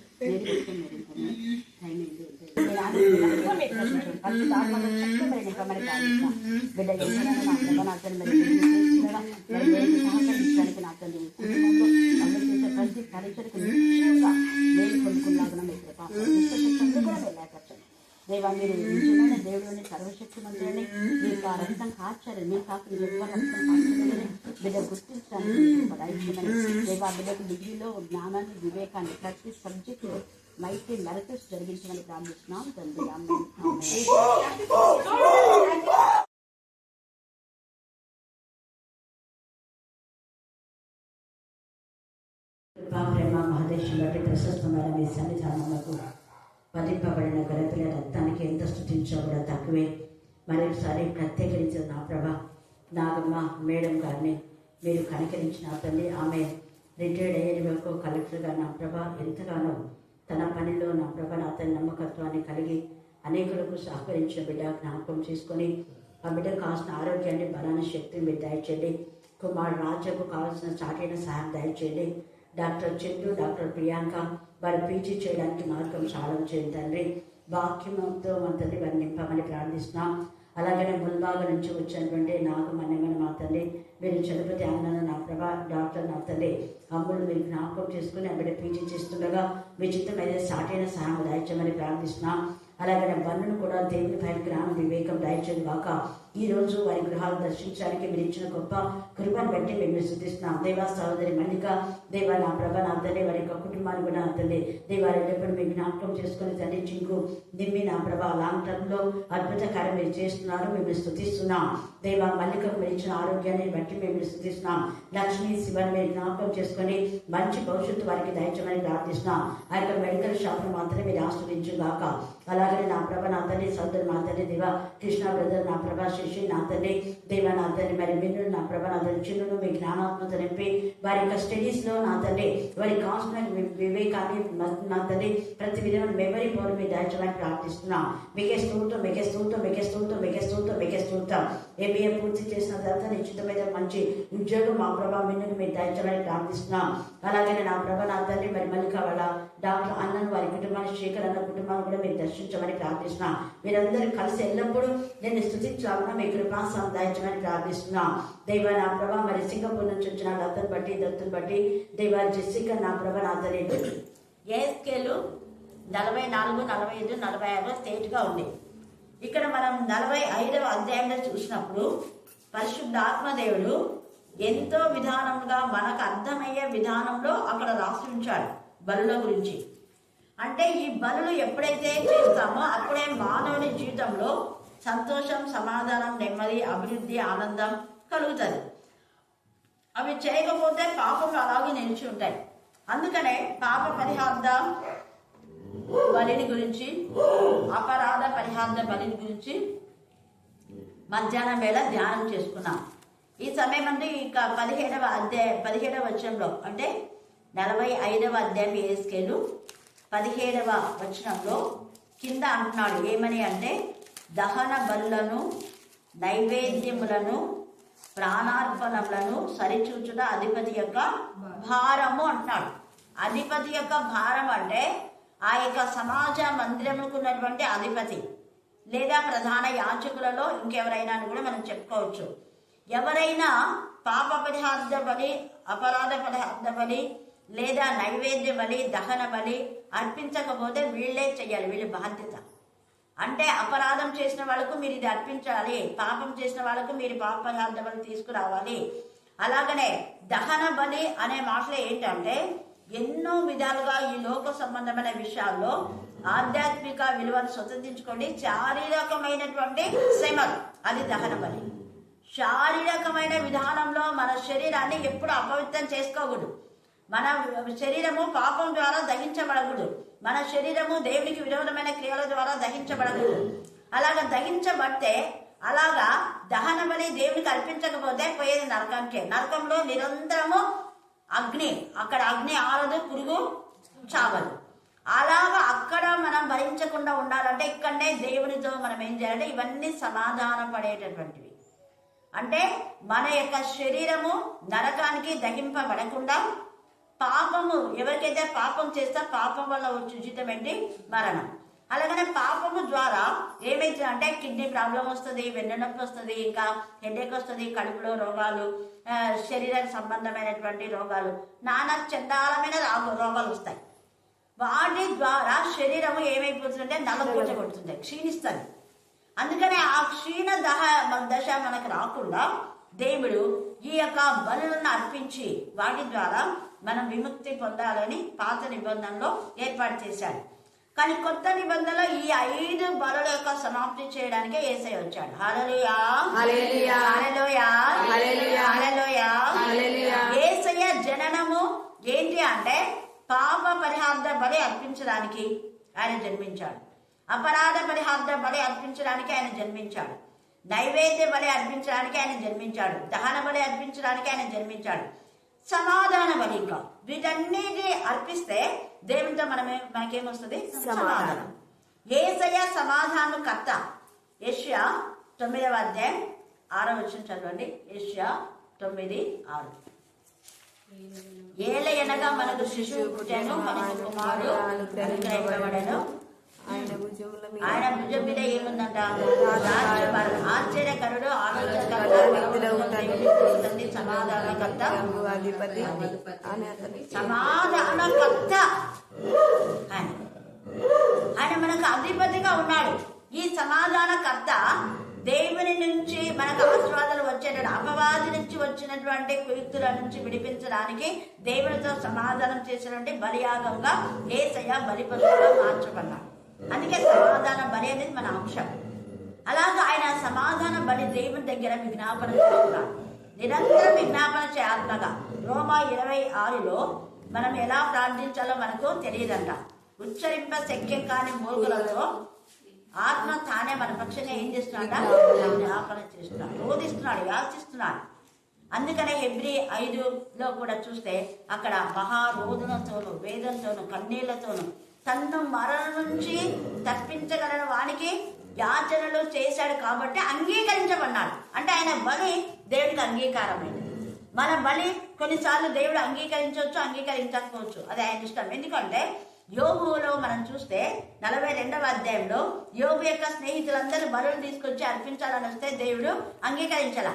దేవా మీరు నిజమైన దేవుడిని సర్వశక్తిమంతులని మీకు ఆ రక్తం కాచారు. మీరు కాకుండా ఎవరు రక్తం కాచారని బిడ్డ గుర్తించడానికి దేవా బిడ్డకు డిగ్రీలో జ్ఞానాన్ని వివేకాన్ని ప్రతి సబ్జెక్టులో మైకి మెరకస్ జరిగించమని ప్రార్థిస్తున్నాం తండ్రి. ప్రేమ మహదేశం బట్టి ప్రశస్తమైన మీ సన్నిధానములకు వధింపబడిన గొర్రెపిల్ల రక్తానికి ఎంత స్తుతించో కూడా తక్కువే. మరొకసారి ప్రత్యేకరించిన నా ప్రభ నాగమ్మ మేడం గారిని మీరు కనికరించిన తల్లి. ఆమె రిటైర్డ్ అయ్యే వరకు కలెక్టర్గా నా ప్రభ ఎంతగానో తన పనిలో నా ప్రభ నా తన నమ్మకత్వాన్ని కలిగి అనేకులకు సహకరించిన బిడ్డ జ్ఞాపకం చేసుకొని ఆ బిడ్డకు కావాల్సిన ఆరోగ్యాన్ని బలాన్ని శక్తిని మీరు దయచేయండి. కుమార్ రాజకు కావాల్సిన చాటైన సహాయం దయచేయండి. డాక్టర్ చందు, డాక్టర్ ప్రియాంక వారు పీజీ చేయడానికి మార్గం సాధన చేయండి తండ్రి. వాక్యంతో తండ్రి వారిని నింపమని ప్రార్థిస్తున్నాం. అలాగనే ముల్బాగా నుంచి వచ్చినటువంటి నాగమన్యమని మా తండ్రి మీరు చలపతి ఆనంద నా ప్రభా డాక్టర్ నా తండ్రి అమ్ముడు మీరు జ్ఞాపకం చేసుకుని ఆ బిడ్డ పీజీ చేస్తుండగా మీ చిత్తం అయితే సాటైన సహాయం దాయించమని ప్రార్థిస్తున్నాం. అలాగే బంధును కూడా దేవుని పైన జ్ఞానం వివేకం దయచేది కాక ఈ రోజు వారి గృహాలు దర్శించడానికి మీరు ఇచ్చిన గొప్ప కృపను బట్టి మేము స్తుతిస్తున్నాం. దేవా సహోదరి మల్లిక, దేవా నా ప్రభ నా తండ్రి వారి యొక్క కుటుంబాన్ని కూడా తండ్రి దేవారి ఎప్పుడు మేము జ్ఞాపకం చేసుకుని తండ్రి చింకు నిమ్మి నా ప్రభ లాంగ్ టర్మ్ లో అద్భుత కార్యం మీరు చేస్తున్నారు. మేము స్తుతిస్తున్నాం. దేవా మల్లికకు మీరు ఇచ్చిన ఆరోగ్యాన్ని బట్టి మేము స్తుతిస్తున్నాం. లక్ష్మీ శివని మీరు జ్ఞాపకం చేసుకుని మంచి భవిష్యత్తు వారికి దయచేయమని ప్రార్థిస్తున్నాం. ఆ యొక్క మెడికల్ షాప్ మాత్రమే మీరు ఆస్వాదించుగాక. అలాగే నా ప్రభ నా తండ్రి సోదరు మా తండ్రి దేవా కృష్ణ బ్రదర్ నా ప్రభా శిష్యు నా తండ్రి దేవా నా తండ్రి మరి మిన్ను నా ప్రభ నా తండ్రి చిన్నును మీ జ్ఞానాత్మత నింపి వారి యొక్క స్టడీస్ లో నా తండ్రి వారి కాన్స్టెంట్ వివేకాన్ని నా తండ్రి ప్రతి విధమైన మెమరీ పవర్ మీ దయచేయమని ప్రార్థిస్తున్నాం. మీకే స్తోత్రం మీకే స్తోత్రం మీకే స్తోత్రం మీకే స్తోత్రం మీకే స్తోత్రం. ఎంబీఏ పూర్తి చేసిన తర్వాత నిశ్చితమైన మంచి ఉద్యోగం మా ప్రభా మిన్నును మీరు దయచేయమని ప్రార్థిస్తున్నాం. అలాగే నా ప్రభ నా తండ్రి మరి మల్లిక వాళ్ళ డాక్టర్ అన్నను వారి కుటుంబాన్ని శేఖర్ అన్న కుటుంబాన్ని కూడా మీరు దర్శించమని ప్రార్థిస్తున్నాం. మీరందరూ కలిసి ఎల్లప్పుడూ నేను స్తుతించాలన్నా మీ కృపాసం దయచేయమని ప్రార్థిస్తున్నాం. దైవ నా ప్రభ మరి సింగపూర్ నుంచి వచ్చిన లతను బట్టి దత్తును బట్టి దైవ జెసికా నా ప్రభ నా తండ్రి ఏస్కేలు 44, 45, 46 స్టేట్గా ఉంది. ఇక్కడ మనం 45వ అధ్యాయంలో చూసినప్పుడు పరిశుద్ధ ఆత్మదేవుడు ఎంతో విధానంగా మనకు అర్థమయ్యే విధానంలో అక్కడ రాసి ఉంచాడు బలుల గురించి. అంటే ఈ బలులు ఎప్పుడైతే చేస్తామో అప్పుడే మానవుని జీవితంలో సంతోషం, సమాధానం, నెమ్మది, అభివృద్ధి, ఆనందం కలుగుతుంది. అవి చేయకపోతే పాపంలో అలాగే నిలిచి ఉంటాయి. అందుకనే పాప పరిహార్థ బలిని గురించి, అపరాధ పరిహార్థ బలిని గురించి మధ్యాహ్నం వేళ ధ్యానం చేసుకున్నాం. ఈ సమయం అంటే ఇక 17వ వచనంలో అంటే 45వ అధ్యాయం ఏస్కేలు 17వ వచనంలో కింద అంటున్నాడు ఏమని అంటే దహన బలులను, నైవేద్యములను, ప్రాణార్పణములను సరిచూచుట అధిపతి యొక్క భారము అంటున్నాడు. అధిపతి యొక్క భారం అంటే ఆ యొక్క సమాజ మందిరముకు ఉన్నటువంటి అధిపతి లేదా ప్రధాన యాజకులలో ఇంకెవరైనా అని కూడా మనం చెప్పుకోవచ్చు. ఎవరైనా పాప పరిహార్థ బలి, అపరాధ పరిహార్థ బలి లేదా నైవేద్య బలి, దహన బలి అర్పించకపోతే వీళ్ళే చెయ్యాలి. వీళ్ళ బాధ్యత. అంటే అపరాధం చేసిన వాళ్ళకు మీరు ఇది అర్పించాలి, పాపం చేసిన వాళ్ళకు మీరు పాప పరిహార్థ బలి తీసుకురావాలి. అలాగనే దహన బలి అనే మాటలు ఏంటంటే ఎన్నో విధాలుగా ఈ లోక సంబంధమైన విషయాల్లో ఆధ్యాత్మిక విలువను స్వతంత్రించుకోండి. శారీరకమైనటువంటి శ్రమలు అది దహన బలి. శారీరకమైన విధానంలో మన శరీరాన్ని ఎప్పుడు అపవిత్రం చేసుకోకూడదు. మన శరీరము పాపం ద్వారా దహించబడకూడదు. మన శరీరము దేవునికి విరోధమైన క్రియల ద్వారా దహించబడకూడదు. అలాగా దహించబడితే అలాగా దహన బలి దేవునికి అర్పించకపోతే పోయేది నరకానికే. నరకంలో నిరంతరము అగ్ని, అక్కడ అగ్ని ఆరదు, పురుగు చావదు. అలాగా అక్కడ మనం భరించకుండా ఉండాలంటే ఇక్కడనే దేవునితో మనం ఏం చేయాలంటే ఇవన్నీ సమాధాన పడేటటువంటివి. అంటే మన యొక్క శరీరము నరకానికి దహింపబడకుండా పాపము ఎవరికైతే పాపం చేస్తా పాపం వల్ల వచ్చే జీతం ఏంటి మరణం. అలాగనే పాపము ద్వారా ఏమైతుంది అంటే కిడ్నీ ప్రాబ్లం వస్తుంది, వెన్నెనొప్పి వస్తుంది, ఇంకా హెడేక్ వస్తుంది, కడుపులో రోగాలు, శరీర సంబంధమైనటువంటి రోగాలు, నానా చండాలమైన రోగాలు వస్తాయి. వాటి ద్వారా శరీరము ఏమైపోతుందంటే నల్లగొట్టబడుతుంది, క్షీణిస్తుంది. అందుకనే ఆ క్షీణ దశ మనకు రాకుండా దేవుడు ఈ యొక్క బలులను అర్పించి వాటి ద్వారా మనం విముక్తి పొందాలని పాత నిబంధనలో ఏర్పాటు చేశాడు. కానీ కొత్త నిబంధనలో ఈ 5 బలుల యొక్క సమాప్తి చేయడానికే యేసయ్య వచ్చాడు. హల్లెలూయా హల్లెలూయా హల్లెలూయా హల్లెలూయా హల్లెలూయా. యేసయ్య జననము ఏంటి అంటే పాప పరిహార్థ బలి అర్పించడానికి ఆయన జన్మించాడు. అపరాధ పరిహార్థ బలి అర్పించడానికి ఆయన జన్మించాడు. నైవేద్య బలి అర్పించడానికి ఆయన జన్మించాడు. దహన బలి అర్పించడానికి ఆయన జన్మించాడు. సమాధాన బలి ఇంకా వీటన్నిటి అర్పిస్తే దేవునితో మనకేమొస్తుంది? సమాధానం. యేసయ్య సమాధానం కర్త. యెషయా 9వ అధ్యాయం 6వ వచనం చదవండి. యెషయా 9:6. ఏలయనగా మనకు శిశువు పుట్టెను, మనకు కుమారుడు అనుగ్రహింపబడెను. ఆయన భుజం మీద ఏముందంట? ఆశ్చర్యకరుడు, ఆలోచనకర్త, సమాధానకర్త, సమాధానకర్త. ఆయన మనకు అధిపతిగా ఉన్నాడు. ఈ సమాధానకర్త దేవుని నుంచి మనకు ఆశీర్వాదాలు వచ్చేటట్టు అపవాది నుంచి వచ్చినటువంటి కుయుక్తుల నుంచి విడిపించడానికి దేవునితో సమాధానం చేసినటువంటి బలియాగంగా యేసయ్య బలిపశువుగా మార్చబడ్డాడు. అందుకే సమాధాన బలి అనేది మన అంశం. అలాగా ఆయన సమాధాన బలి దేవుని దగ్గర విజ్ఞాపన చేస్తున్నాడు. నిరంతరం విజ్ఞాపన చేయాత్మగా రోమా 26లో మనం ఎలా ప్రార్థించాలో మనకు తెలియదంట. ఉచ్చరింప శక్యం కాని మూర్ఖులతో ఆత్మ తానే మన పక్షంగా ఏం చేస్తున్నాడ జ్ఞాపన చేస్తున్నాడు, రోధిస్తున్నాడు, యాచిస్తున్నాడు. అందుకనే హెబ్రీ 5లో కూడా చూస్తే అక్కడ మహారోధనతోను వేదంతోను కన్నీళ్లతోను తన్ను మరణం నుంచి తప్పించగలని వానికి యాచనలు చేశాడు కాబట్టి అంగీకరించబడ్డాడు. అంటే ఆయన బలి దేవుడికి అంగీకారమైంది. మన బలి కొన్నిసార్లు దేవుడు అంగీకరించవచ్చు, అంగీకరించకపోవచ్చు, అది ఆయన ఇష్టం. ఎందుకంటే యోబులో మనం చూస్తే 42వ అధ్యాయంలో యోబు యొక్క స్నేహితులందరూ బలులు తీసుకొచ్చి అర్పించాలని వస్తే దేవుడు అంగీకరించాల.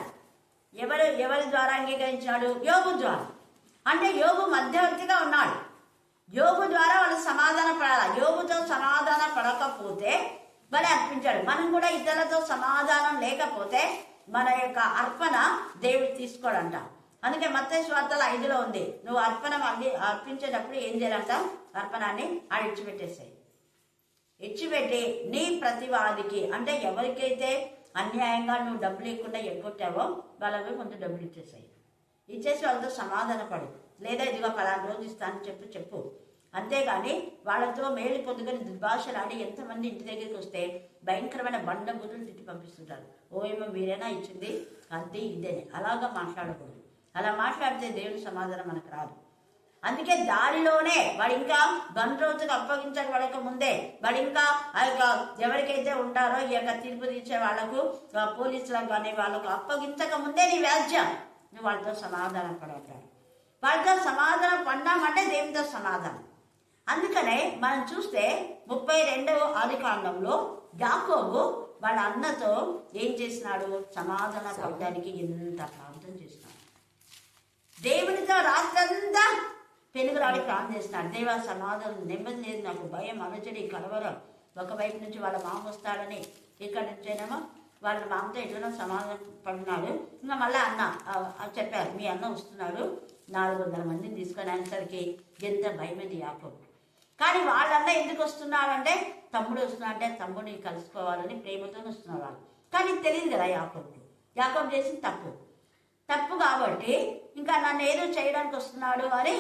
ఎవరి ద్వారా అంగీకరించాడు? యోబు ద్వారా. అంటే యోబు మధ్యవర్తిగా ఉన్నాడు. యోబు ద్వారా వాళ్ళు సమాధాన పడాలి. యోబుతో సమాధాన పడకపోతే బలి అర్పించాడు. మనం కూడా ఇతరులతో సమాధానం లేకపోతే మన యొక్క అర్పణ దేవుడు తీసుకోడంట. అందుకే మత్తయి సువార్తలో 5లో ఉంది, నువ్వు అర్పించేటప్పుడు ఏం చేయాలంట? అర్పణాన్ని ఇచ్చిపెట్టేసాయి. ఇచ్చిపెట్టి నీ ప్రతివాదికి, అంటే ఎవరికైతే అన్యాయంగా నువ్వు డబ్బులు ఇవ్వకుండా ఎగ్గొట్టావో వాళ్ళకి కొంత డబ్బులు ఇచ్చేసాయి. ఇచ్చేసి వాళ్ళతో సమాధాన పడు, లేదా ఇదిగో పలానా రోజు ఇస్తానని చెప్పు. అంతేగాని వాళ్ళతో మేలు పొందుకొని దుర్భాషలు ఆడి ఎంతమంది ఇంటి దగ్గరికి వస్తే భయంకరమైన బండ బుద్ధులు తిట్టి పంపిస్తుంటారు. ఏమో మీరేనా ఇచ్చింది, అంతే ఇదేనే, అలాగా మాట్లాడకూడదు. అలా మాట్లాడితే దేవుని సమాధానం మనకు రాదు. అందుకే దారిలోనే వాడు ఇంకా బండ్రోజుకు అప్పగించక ముందే వాడు ఇంకా ఆ యొక్క ఎవరికైతే ఉంటారో ఈ యొక్క తీర్పు తీర్చే వాళ్లకు పోలీసులకు కానీ వాళ్ళకు అప్పగించక ముందే నీ వ్యాజ్యం నువ్వు వాళ్ళతో సమాధానం పడతాడు. వాళ్ళతో సమాధానం పడ్డామంటే దేవునితో సమాధానం. అందుకనే మనం చూస్తే 32వ ఆదికాండంలో యాకోబు వాళ్ళ అన్నతో ఏం చేసినాడు? సమాధాన పడడానికి ఎంత ప్రార్థన చేసినాడు. దేవునితో రాత్రంతా పెనుగులాడి ప్రార్థన చేస్తున్నాడు. దేవా సమాధానం, నెమ్మది లేదు నాకు, భయం, అలజడి, కలవరం. ఒకవైపు నుంచి వాళ్ళ మామ వస్తాడని, ఇక్కడ నుంచేనేమో వాళ్ళ మామతో ఎట్లనో సమాధానం పడినాడు. ఇంకా మళ్ళీ అన్న చెప్పారు, మీ అన్న వస్తున్నాడు 400 మందిని తీసుకొని అనేసరికి ఎంత భయమైంది యాకోబు. కానీ వాళ్ళన్న ఎందుకు వస్తున్నారంటే తమ్ముడు వస్తున్నాడంటే తమ్ముడిని కలుసుకోవాలని ప్రేమతో వస్తున్నారు వాళ్ళు. కానీ తెలియదు కదా యాకోబు చేసింది తప్పు కాబట్టి ఇంకా నన్ను ఏదో చేయడానికి వస్తున్నాడు అని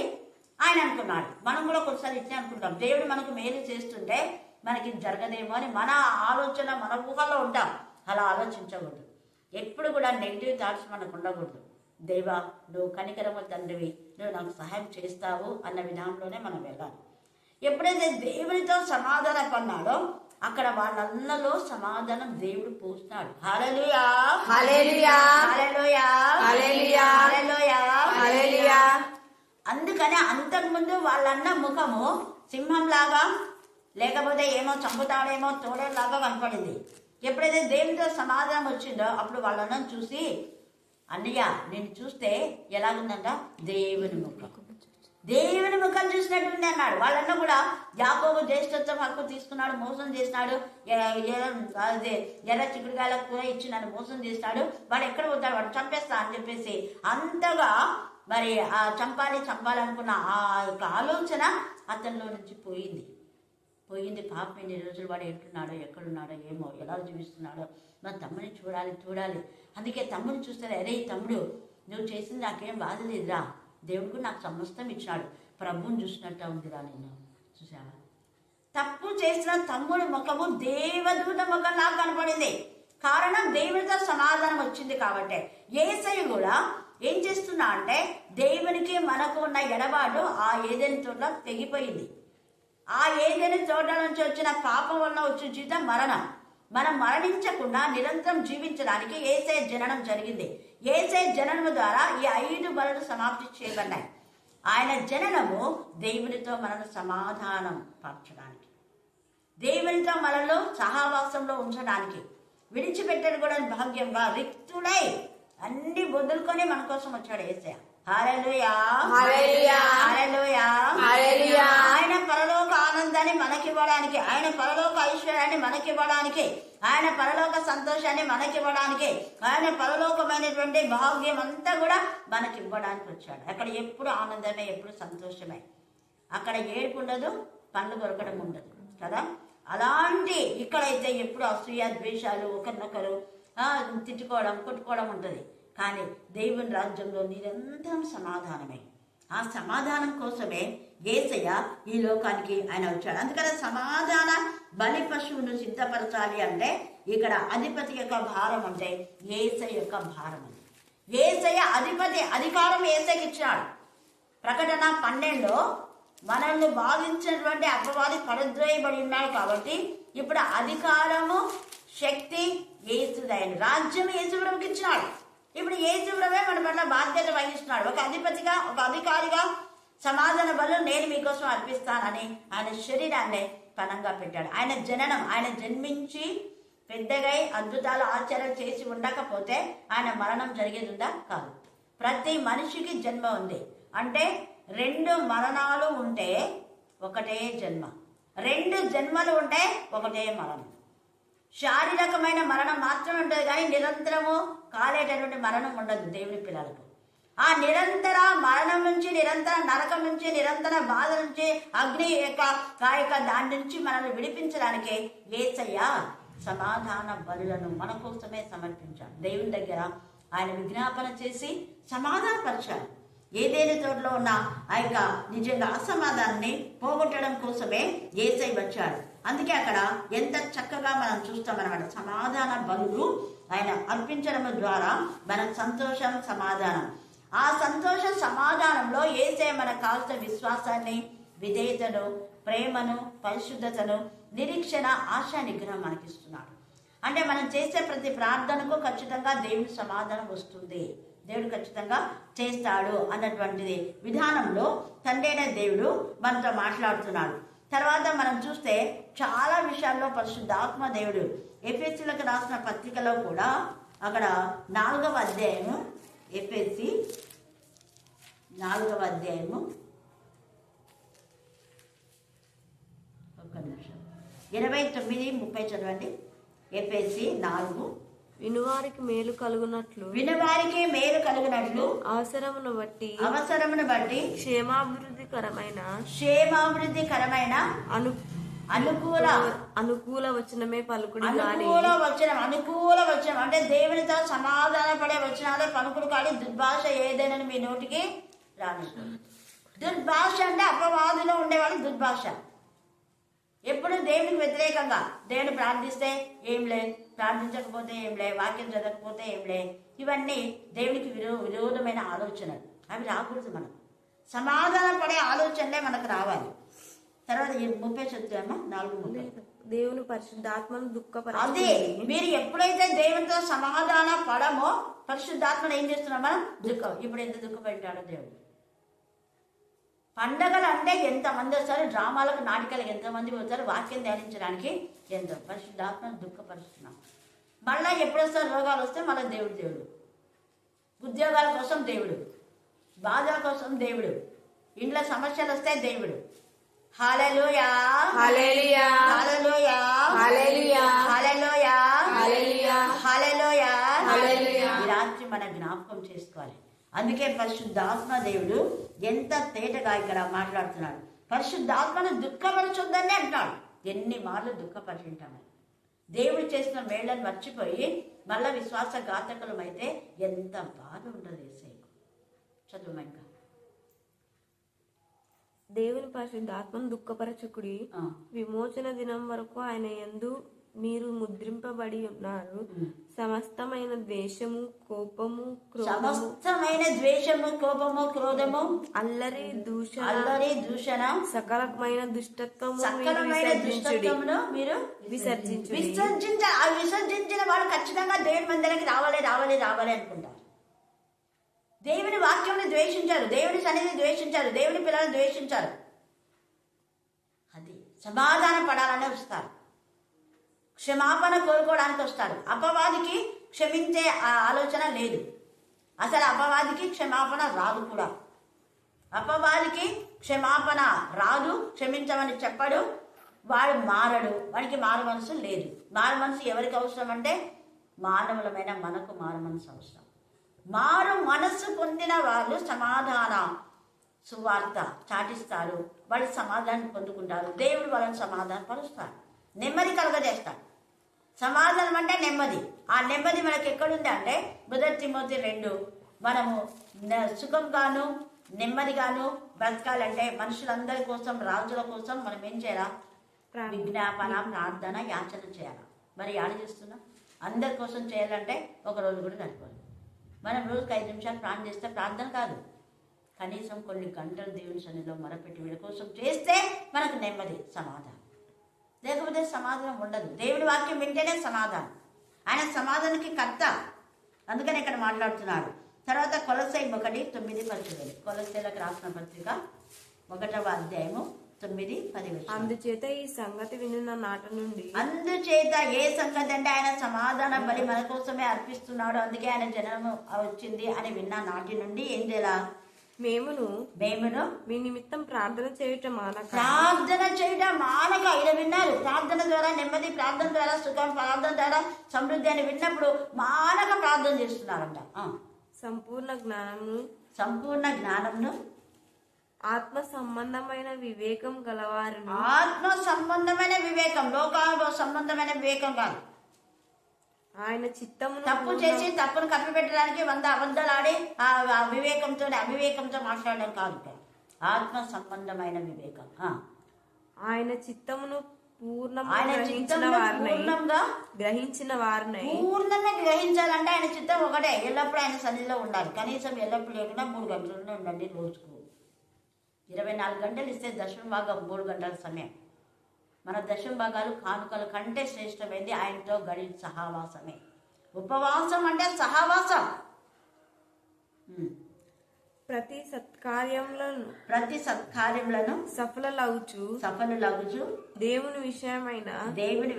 ఆయన అనుకున్నాడు. మనం కూడా ఒకసారి ఇట్లా అనుకుంటాం, దేవుడు మనకు మేలు చేస్తుంటే మనకి జరగదేమో అని మన ఆలోచన మన ఊహల్లో ఉంటాం. అలా ఆలోచించకూడదు. ఎప్పుడు కూడా నెగిటివ్ థాట్స్ మనకు ఉండకూడదు. దేవా నువ్వు కనికరమ తండ్రివి, నువ్వు నాకు సహాయం చేస్తావు అన్న విధానంలోనే మనం వెళ్ళాలి. ఎప్పుడైతే దేవునితో సమాధాన పడినాడో అక్కడ వాళ్ళందరిలో సమాధానం దేవుడు పోస్తున్నాడు. హల్లెలూయా హల్లెలూయా హల్లెలూయా హల్లెలూయా హల్లెలూయా హల్లెలూయా. అందుకని అంతకుముందు వాళ్ళన్న ముఖము సింహంలాగా లేకపోతే ఏమో చంపుతాడేమో తోడేలాగా కనపడింది. ఎప్పుడైతే దేవునితో సమాధానం వచ్చిందో అప్పుడు వాళ్ళన్న చూసి, అన్నయ్య నేను చూస్తే ఎలాగుందంట? దేవుని ముఖం చూసినట్టుంది అన్నాడు. వాళ్ళన్న కూడా యాకోబు జ్యేష్ఠత్వం హక్కు తీసుకున్నాడు, మోసం చేసినాడు, ఎర్ర చిక్కుడుకాయలకు కూర ఇచ్చినాడు, మోసం చేసినాడు, వాడు ఎక్కడ పోతాడు, వాడు చంపేస్తా అని చెప్పేసి అంతగా మరి ఆ చంపాలనుకున్న ఆ యొక్క ఆలోచన అతనిలో నుంచి పోయింది. పాపం ఎన్ని రోజులు వాడు ఎట్టున్నాడో, ఎక్కడున్నాడో, ఏమో ఎలా జీవిస్తున్నాడో, మన తమ్ముని చూడాలి. అందుకే తమ్ముని చూస్తే, అరే తమ్ముడు నువ్వు చేసింది నాకేం బాధ లేదురా, దేవుడు నాకు సమస్తం ఇచ్చినాడు, ప్రభువుని చూసినట్టు ఉందిరా. నేను చూసావా? తప్పు చేసిన తమ్ముడి ముఖము దేవదూత ముఖం నాకు కనపడింది. కారణం దేవునితో సమాధానం వచ్చింది కాబట్టి. యేసయ్య కూడా ఏం చేస్తున్నా అంటే దేవునికి మనకు ఉన్న ఎడబాటు ఆ ఏదైనా తోట తెగిపోయింది. ఆ ఏదైనా తోట నుంచి వచ్చిన పాపం వల్ల వచ్చిన జీవితం మరణం. మనం మరణించకుండా నిరంతరం జీవించడానికి యేసయ్య జననం జరిగింది. యేసయ్య జననం ద్వారా ఈ 5 బలులు సమాప్తి చేయబడ్డాయి. ఆయన జననము దేవునితో మనల్ని సమాధానం పరచడానికి, దేవునితో మనలో సహవాసంలో ఉంచడానికి, విడిచిపెట్టడం కూడా భాగ్యంగా రిక్తుడై అన్ని వదులుకొని మన కోసం వచ్చాడు యేసయ్య. హల్లెలూయా హల్లెలూయా హల్లెలూయా హల్లెలూయా. ఆయన పరలోక ఆనందాన్ని మనకి ఇవ్వడానికి, ఆయన పరలోక ఐశ్వర్యాన్ని మనకివ్వడానికి, ఆయన పరలోక సంతోషాన్ని మనకివ్వడానికి, ఆయన పరలోకమైనటువంటి భాగ్యం అంతా కూడా మనకి ఇవ్వడానికి వచ్చాడు. అక్కడ ఎప్పుడు ఆనందమే, ఎప్పుడు సంతోషమే. అక్కడ ఏడుపు ఉండదు, పండ్లు దొరకడం ఉండదు కదా. అలాంటి ఇక్కడైతే ఎప్పుడు అసూయ ద్వేషాలు, ఒకరినొకరు తిట్టుకోవడం, కొట్టుకోవడం ఉంటుంది. కానీ దేవుని రాజ్యంలో నిరంతరం సమాధానమే. ఆ సమాధానం కోసమే యేసయ్య ఈ లోకానికి ఆయన వచ్చాడు. అందుకని సమాధాన బలి పశువును సిద్ధపరచాలి అంటే ఇక్కడ అధిపతి యొక్క భారం అంటే యేసయ్య యొక్క భారం. యేసయ్య అధికారం యేసయ్యకి ఇచ్చాడు. ప్రకటన 12లో మనల్ని బాధించినటువంటి అపవాది పడద్రోయబడి ఉన్నాడు కాబట్టి ఇప్పుడు అధికారము, శక్తి యేసుదైన రాజ్యం యేసుప్రభుకి ఇచ్చినాడు. ఇప్పుడు యేసుప్రభువే మన పట్ల బాధ్యత వహిస్తున్నాడు. ఒక అధిపతిగా, ఒక అధికారిగా సమాధాన బలు నేను మీకోసం అర్పిస్తానని ఆయన శరీరాన్ని పణంగా పెట్టాడు. ఆయన జననం, ఆయన జన్మించి పెద్దగా అద్భుతాలు ఆచరణ చేసి ఉండకపోతే ఆయన మరణం జరిగేది ఉందా? కాదు. ప్రతి మనిషికి జన్మ ఉంది. అంటే 2 మరణాలు ఉంటే ఒకటే జన్మ, 2 జన్మలు ఉంటే ఒకటే మరణం. శారీరకమైన మరణం మాత్రమే ఉంటుంది, కానీ నిరంతరము కాలేటటువంటి మరణం ఉండదు దేవుని పిల్లలకు. ఆ నిరంతర మరణం నుంచి, నిరంతర నరకం నుంచి, నిరంతర బాధ నుంచి, అగ్ని యొక్క దాని నుంచి మనల్ని విడిపించడానికి యేసయ్య సమాధాన బలులను మన కోసమే సమర్పించాడు. దేవుని దగ్గర ఆయన విజ్ఞాపన చేసి సమాధానపరిచాడు. ఏదేని తోటలో ఉన్న ఆ యొక్క నిజంగా అసమాధానాన్ని పోగొట్టడం కోసమే యేసయ్య వచ్చాడు. అందుకే అక్కడ ఎంత చక్కగా మనం చూస్తామన్నమాట. సమాధాన బలులు ఆయన అర్పించడం ద్వారా మన సంతోషం, సమాధానం. ఆ సంతోష సమాధానంలో యేసయ్య మనకు కావాల్సిన విశ్వాసాన్ని, విధేయతను, ప్రేమను, పరిశుద్ధతను, నిరీక్షణ, ఆశా నిగ్రహం మనకిస్తున్నాడు. అంటే మనం చేసే ప్రతి ప్రార్థనకు ఖచ్చితంగా దేవుని సమాధానం వస్తుంది, దేవుడు ఖచ్చితంగా చేస్తాడు అన్నటువంటిది విధానంలో తండ్రి అయిన దేవుడు మనతో మాట్లాడుతున్నాడు. తర్వాత మనం చూస్తే చాలా విషయాల్లో పరిశుద్ధాత్మ దేవుడు ఎఫెసీలకు రాసిన పత్రికలో కూడా అక్కడ 4వ అధ్యాయము, ఎఫెసీ 4వ అధ్యాయము 29-30 చదవండి. ఎఫెసీ 4. వినువారికి మేలు కలుగునట్లు అవసరమును బట్టి క్షేమాభివృద్ధికరమైన అనుకూల వచనమే పలుకుడు. అనుకూల వచనం అంటే దేవునితో సమాధాన పడే వచనాలే పలుకుడు, కానీ దుర్భాష ఏదైనా మీ నోటికి రాను. దుర్భాష అంటే అపవాదిలో ఉండేవాళ్ళు దుర్భాష. ఎప్పుడు దేవునికి వ్యతిరేకంగా, దేవుని ప్రార్థిస్తే ఏం లే, ప్రార్థించకపోతే ఏం లే, వాక్యం చదవకపోతే ఏం లే, ఇవన్నీ దేవునికి విరోధమైన ఆలోచనలు. అవి రాకూడదు. మనం సమాధాన పడే ఆలోచనలే మనకు రావాలి. తర్వాత 30 చెప్తామా, 4:30. దేవుని పరిశుద్ధాత్మను అదే మీరు ఎప్పుడైతే దేవునితో సమాధాన పడమో పరిశుద్ధాత్మను ఏం చేస్తున్నాం మనం? దుఃఖం. ఇప్పుడు ఎంత దుఃఖపెట్టాడో దేవుడు. పండగలు అంటే ఎంతమంది వస్తారు, డ్రామాలకు, నాటకాలకు ఎంతమంది వస్తారు, వాక్యం ధ్యానించడానికి ఎంతో. పరిశుద్ధాత్మను దుఃఖపరుస్తున్నాం. మళ్ళీ ఎప్పుడు వస్తారు రోగాలు వస్తే మళ్ళీ దేవుడు, ఉద్యోగాల కోసం దేవుడు, బాధల కోసం దేవుడు, ఇంట్లో సమస్యలు వస్తే దేవుడు. హల్లెలూయా, హల్లెలూయా, హల్లెలూయా, హల్లెలూయా, హల్లెలూయా, హల్లెలూయా, హల్లెలూయా, హల్లెలూయా. ఈ రాత్రి మన జ్ఞాపకం చేసుకోవాలి. అందుకే పరిశుద్ధాత్మ దేవుడు ఎంత తేటగా ఇక్కడ మాట్లాడుతున్నాడు. పరిశుద్ధాత్మను దుఃఖపరచొద్దని అంటాడు. ఎన్ని మార్లు దుఃఖపరిచింటాము. దేవుడు చేసిన మేళ్లను మర్చిపోయి మళ్ళా విశ్వాసఘాతకులం అయితే ఎంత బాధ ఉండదు. యేసయ్యకు చదువు. ఇంకా దేవుని పరిశుద్ధాత్మను దుఃఖపరచకుడి, విమోచన దినం వరకు ఆయన యందు మీరు ముద్రింపబడి ఉన్నారు. సమస్తమైన ద్వేషము, కోపము, క్రోధము, అల్లరి దూషణ, సకలమైన దుష్టత్వమును మీరు విసర్జించిన వాడు ఖచ్చితంగా దేవుని మందిరానికి రావాలి అనుకుంటారు. దేవుని వాక్యం ద్వేషించారు, దేవుని సన్నిధిని ద్వేషించారు, దేవుని పిల్లలను ద్వేషించారు. అది సమాధాన పడాలని వస్తారు, క్షమాపణ కోరుకోవడానికి వస్తారు. అపవాదికి క్షమించే ఆలోచన లేదు. అసలు అపవాదికి క్షమాపణ రాదు కూడా. అపవాదికి క్షమాపణ రాదు, క్షమించమని చెప్పడు. వాడు మారడు, వాడికి మారు మనసు లేదు. మారు మనసు ఎవరికి అవసరం అంటే మానవులమైన మనకు మారు మనసు అవసరం. మారు మనస్సు పొందిన వాళ్ళు సమాధాన సువార్త చాటిస్తారు, వాళ్ళు సమాధానం పొందుకుంటారు. దేవుడు వాళ్ళని సమాధానం పరుస్తాడు, నెమ్మది కలుగజేస్తాడు. సమాధానం అంటే నెమ్మది. ఆ నెమ్మది మనకి ఎక్కడుంది అంటే 1 తిమోతి 2, మనము సుఖంగాను నెమ్మదిగాను బ్రతకాలంటే మనుషులందరి కోసం, రాజుల కోసం మనం ఏం చేయాలా? విజ్ఞాపన, ప్రార్థన, యాచన చేయాలి. మరి యాడ చేస్తున్నాం? అందరి కోసం చేయాలంటే ఒక రోజు కూడా సరిపోదు. మనం రోజుకి 5 నిమిషాలు ప్రార్థన చేస్తే ప్రార్థన కాదు, కనీసం కొన్ని గంటలు దేవుని సన్నిధిలో మొరపెట్టి వీళ్ళ కోసం చేస్తే మనకు నెమ్మది, సమాధానం. లేకపోతే సమాధానం ఉండదు. దేవుడి వాక్యం వింటేనే సమాధానం. ఆయన సమాధానానికి కర్త. అందుకని ఇక్కడ మాట్లాడుతున్నాడు. తర్వాత కొలస్సై 1:9-10. కొలస్సైలకు రాసిన పత్రిక 1వ అధ్యాయము 9-10. అందుచేత ఈ సంగతి విన్న నాట నుండి, అందుచేత ఏ సంగతి అంటే ఆయన సమాధాన బలి మన కోసమే అర్పిస్తున్నాడు, అందుకే ఆయన జనము వచ్చింది అని విన్న నాటి నుండి ఏం చేయాలా? మేమును మీ నిమిత్తం ప్రార్థన చేయటం మానక ఇలా విన్నారు. ప్రార్థన ద్వారా నెమ్మది, ప్రార్థన ద్వారా సుఖం, ప్రార్థన ద్వారా సమృద్ధి అని విన్నప్పుడు మానక ప్రార్థన చేస్తున్నారంట. సంపూర్ణ జ్ఞానంను ఆత్మ సంబంధమైన వివేకం గలవారును. ఆత్మ సంబంధమైన వివేకం, లోక సంబంధమైన వివేకం కాదు. ఆయన చిత్తమును తప్పు చేసి తప్పును కప్పిపెట్టడానికి 100 అబద్ధాలు ఆడి అవివేకంతో మాట్లాడడం కాదు. ఆత్మ సంబంధమైన వివేకం. ఆయన చిత్తమును పూర్ణంగా గ్రహించాలంటే ఆయన చిత్తం ఒకటే, ఎల్లప్పుడూ ఆయన సన్నిధిలో ఉండాలి. కనీసం ఎల్లప్పుడు లేకుండా 3 గంటలు ఉండండి రోజుకు. 24 గంటలు ఇస్తే దశమ భాగం 3 గంటల సమయం. మన దశమ భాగాలు కానుకల కంటే శ్రేష్టమైంది ఆయనతో గడిచిన సహవాసమే. ఉపవాసం అంటే సహవాసం. ప్రతి సత్కార్యములను సఫలులగుచు దేవుని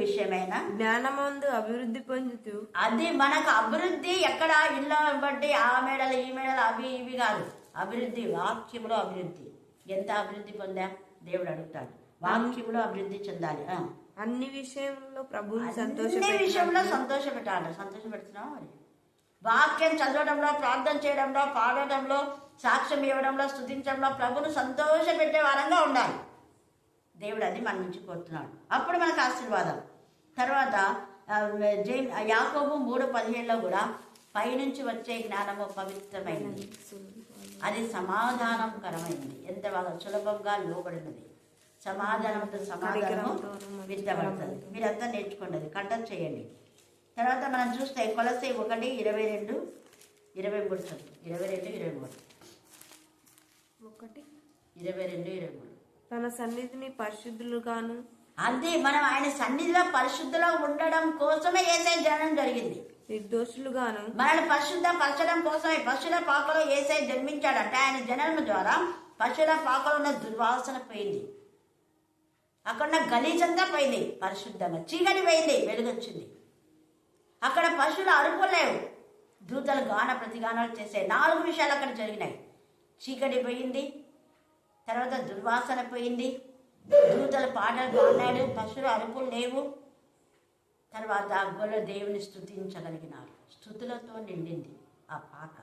విషయమైన జ్ఞానమందు అభివృద్ధి పొందుతూ. అది మనకు అభివృద్ధి ఎక్కడ? ఇళ్ళ బట్టి ఆ మేడలు ఈ మేడలు అవి ఇవి కాదు. అభివృద్ధి వాక్యములో అభివృద్ధి. ఎంత అభివృద్ధి పొందా దేవుడు అడుగుతాడు. వాక్యములో అభివృద్ధి చెందాలి. అన్ని విషయంలో ప్రభువుని సంతోషపెట్టాలి. సంతోషపెడుతున్నావా? మరి వాక్యం చదవడంలో, ప్రార్థన చేయడంలో, పాడడంలో, సాక్ష్యం ఇవ్వడంలో, స్తుతించడంలో ప్రభువును సంతోషపెట్టే వారంగా ఉండాలి. దేవుడు అది మన నుంచి కోరుతున్నాడు. అప్పుడు మనకు ఆశీర్వాదం. తర్వాత యాకోబు 3:17 కూడా పైనుంచి వచ్చే జ్ఞానము పవిత్రమైనది, అది సమాధానకరమైనది, ఎంత బాగా సులభంగా లోబడినది. సమాధానము విత్తబడుతుంది. మీరంతా నేర్చుకోండి, అది కంటెంట్ చేయండి. తర్వాత మనం చూస్తే కొలస్సై 1:22-23. 22-23 తన సన్నిధిని పరిశుద్ధులుగాను, అది మనం ఆయన సన్నిధిలో పరిశుద్ధులో ఉండడం కోసమే యేసయ్య జననం జరిగింది. నిర్దోషులుగాను మనల్ని పరిశుద్ధపరచడం కోసమే పశుల పాకలో యేసయ్య జన్మించాడంటే ఆయన జననం ద్వారా పశుల పాకలో ఉన్న దుర్వాసన పోయింది, అక్కడ గలీజంతా పోయింది, పరిశుద్ధంగా చీకటి పోయింది, వెలుగొచ్చింది. అక్కడ పశువులు అరుపులు లేవు, దూతలు గాన ప్రతిగానాలు చేసే 4 విషయాలు అక్కడ జరిగినాయి. చీకటి పోయింది, తర్వాత దుర్వాసన పోయింది, దూతలు పాటలు పాడినాడు, పశువులు అరుపులు లేవు. తర్వాత గొల్ల దేవుని స్తుతించగలిగినారు. స్తుతులతో నిండింది ఆ పాక.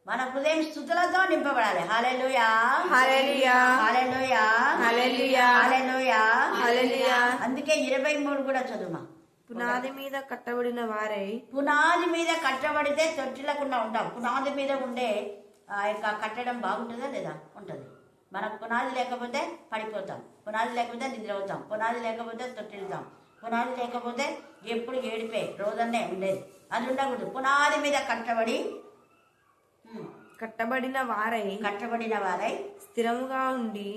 మన హృదయం స్తుతులతో నింపబడాలి. హల్లెలూయా, హల్లెలూయా, హల్లెలూయా, హల్లెలూయా, హల్లెలూయా, హల్లెలూయా. అందుకే 23 కూడా చదువుమా. పునాది మీద కట్టబడిన వారై. పునాది మీద కట్టబడితే తొట్టిల్లకుండా ఉంటాం. పునాది మీద ఉండే ఆ యొక్క కట్టడం బాగుంటుందా లేదా? ఉంటుంది. మనకు పునాది లేకపోతే పడిపోతాం, పునాది లేకపోతే నిద్రపోతాం, పునాది లేకపోతే తొట్టిల్తాం, పునాది లేకపోతే ఎప్పుడు ఏడిపే రోజన్నే ఉండేది. అది ఉండకూడదు. పునాది మీద కట్టబడిన వారై స్థిరంగా ఉండి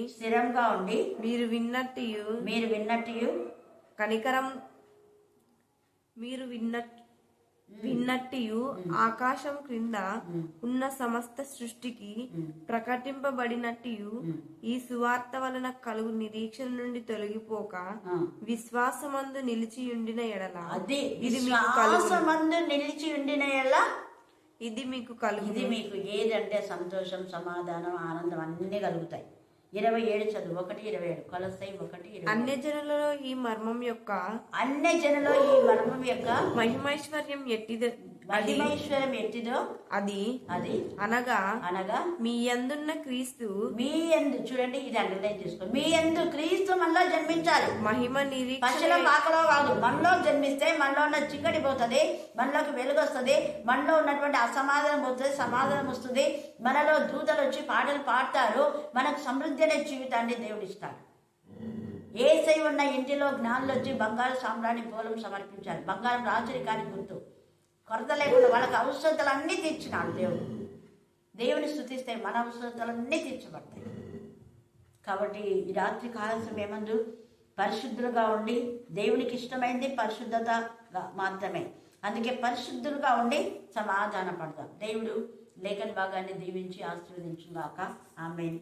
మీరు విన్నట్టు ఆకాశం క్రింద ఉన్న సమస్త సృష్టికి ప్రకటింపబడినట్టు ఈ సువార్త వలన కలుగు నిరీక్షణ నుండి తొలగిపోక విశ్వాసమందు నిలిచి ఉండిన ఎడల ఇది మీకు ఏదంటే సంతోషం, సమాధానం, ఆనందం అన్నీ కలుగుతాయి. 27 చదువు 1:27 కొలస్సై 1:27 అన్యజనులలో ఈ మర్మం యొక్క అన్యజనులో ఈ మర్మం యొక్క మహిమైశ్వర్యం ఎట్టిదో మహిమైశ్వర్యం ఎట్టిదో అది అది అనగా అనగా మీ యందున్న క్రీస్తు మీ యందు, చూడండి ఇది అండర్లైన్ చేసుకోండి, మీ యందు క్రీస్తు మనలో జన్మించాలి. మహిమ పశుల నిరీక్షణ పాకలో కాదు, మనలో జన్మిస్తే మనలో ఉన్న చీకటి పోతుంది, మనలోకి వెలుగు వస్తుంది, మనలో ఉన్నటువంటి అసమాధానం పోతుంది, సమాధానం వస్తుంది, మనలో దూతలు వచ్చి పాటలు పాడతారు, మనకు సమృద్ధి అనే జీవితాన్ని దేవుడు ఇస్తాడు. ఏసై ఉన్న ఇంటిలో జ్ఞానులు వచ్చి బంగారు సామ్రాణి పూలం సమర్పించారు. బంగారం రాజరికానికి గుర్తు. కొరత లేకుండా వాళ్ళకి అవసరతలన్నీ తీర్చినాడు దేవుడు. దేవుని స్తుతిస్తే మన అవసరతలన్నీ తీర్చబడతాయి. కాబట్టి ఈ రాత్రి కాల సమయమందు పరిశుద్ధులుగా ఉండి, దేవునికి ఇష్టమైంది పరిశుద్ధత మాత్రమే. అందుకే పరిశుద్ధులుగా ఉండి సమాధాన పడతాం. దేవుడు లేఖన భాగాన్ని దీవించి ఆశీర్వదించుగాక. ఆమేన్.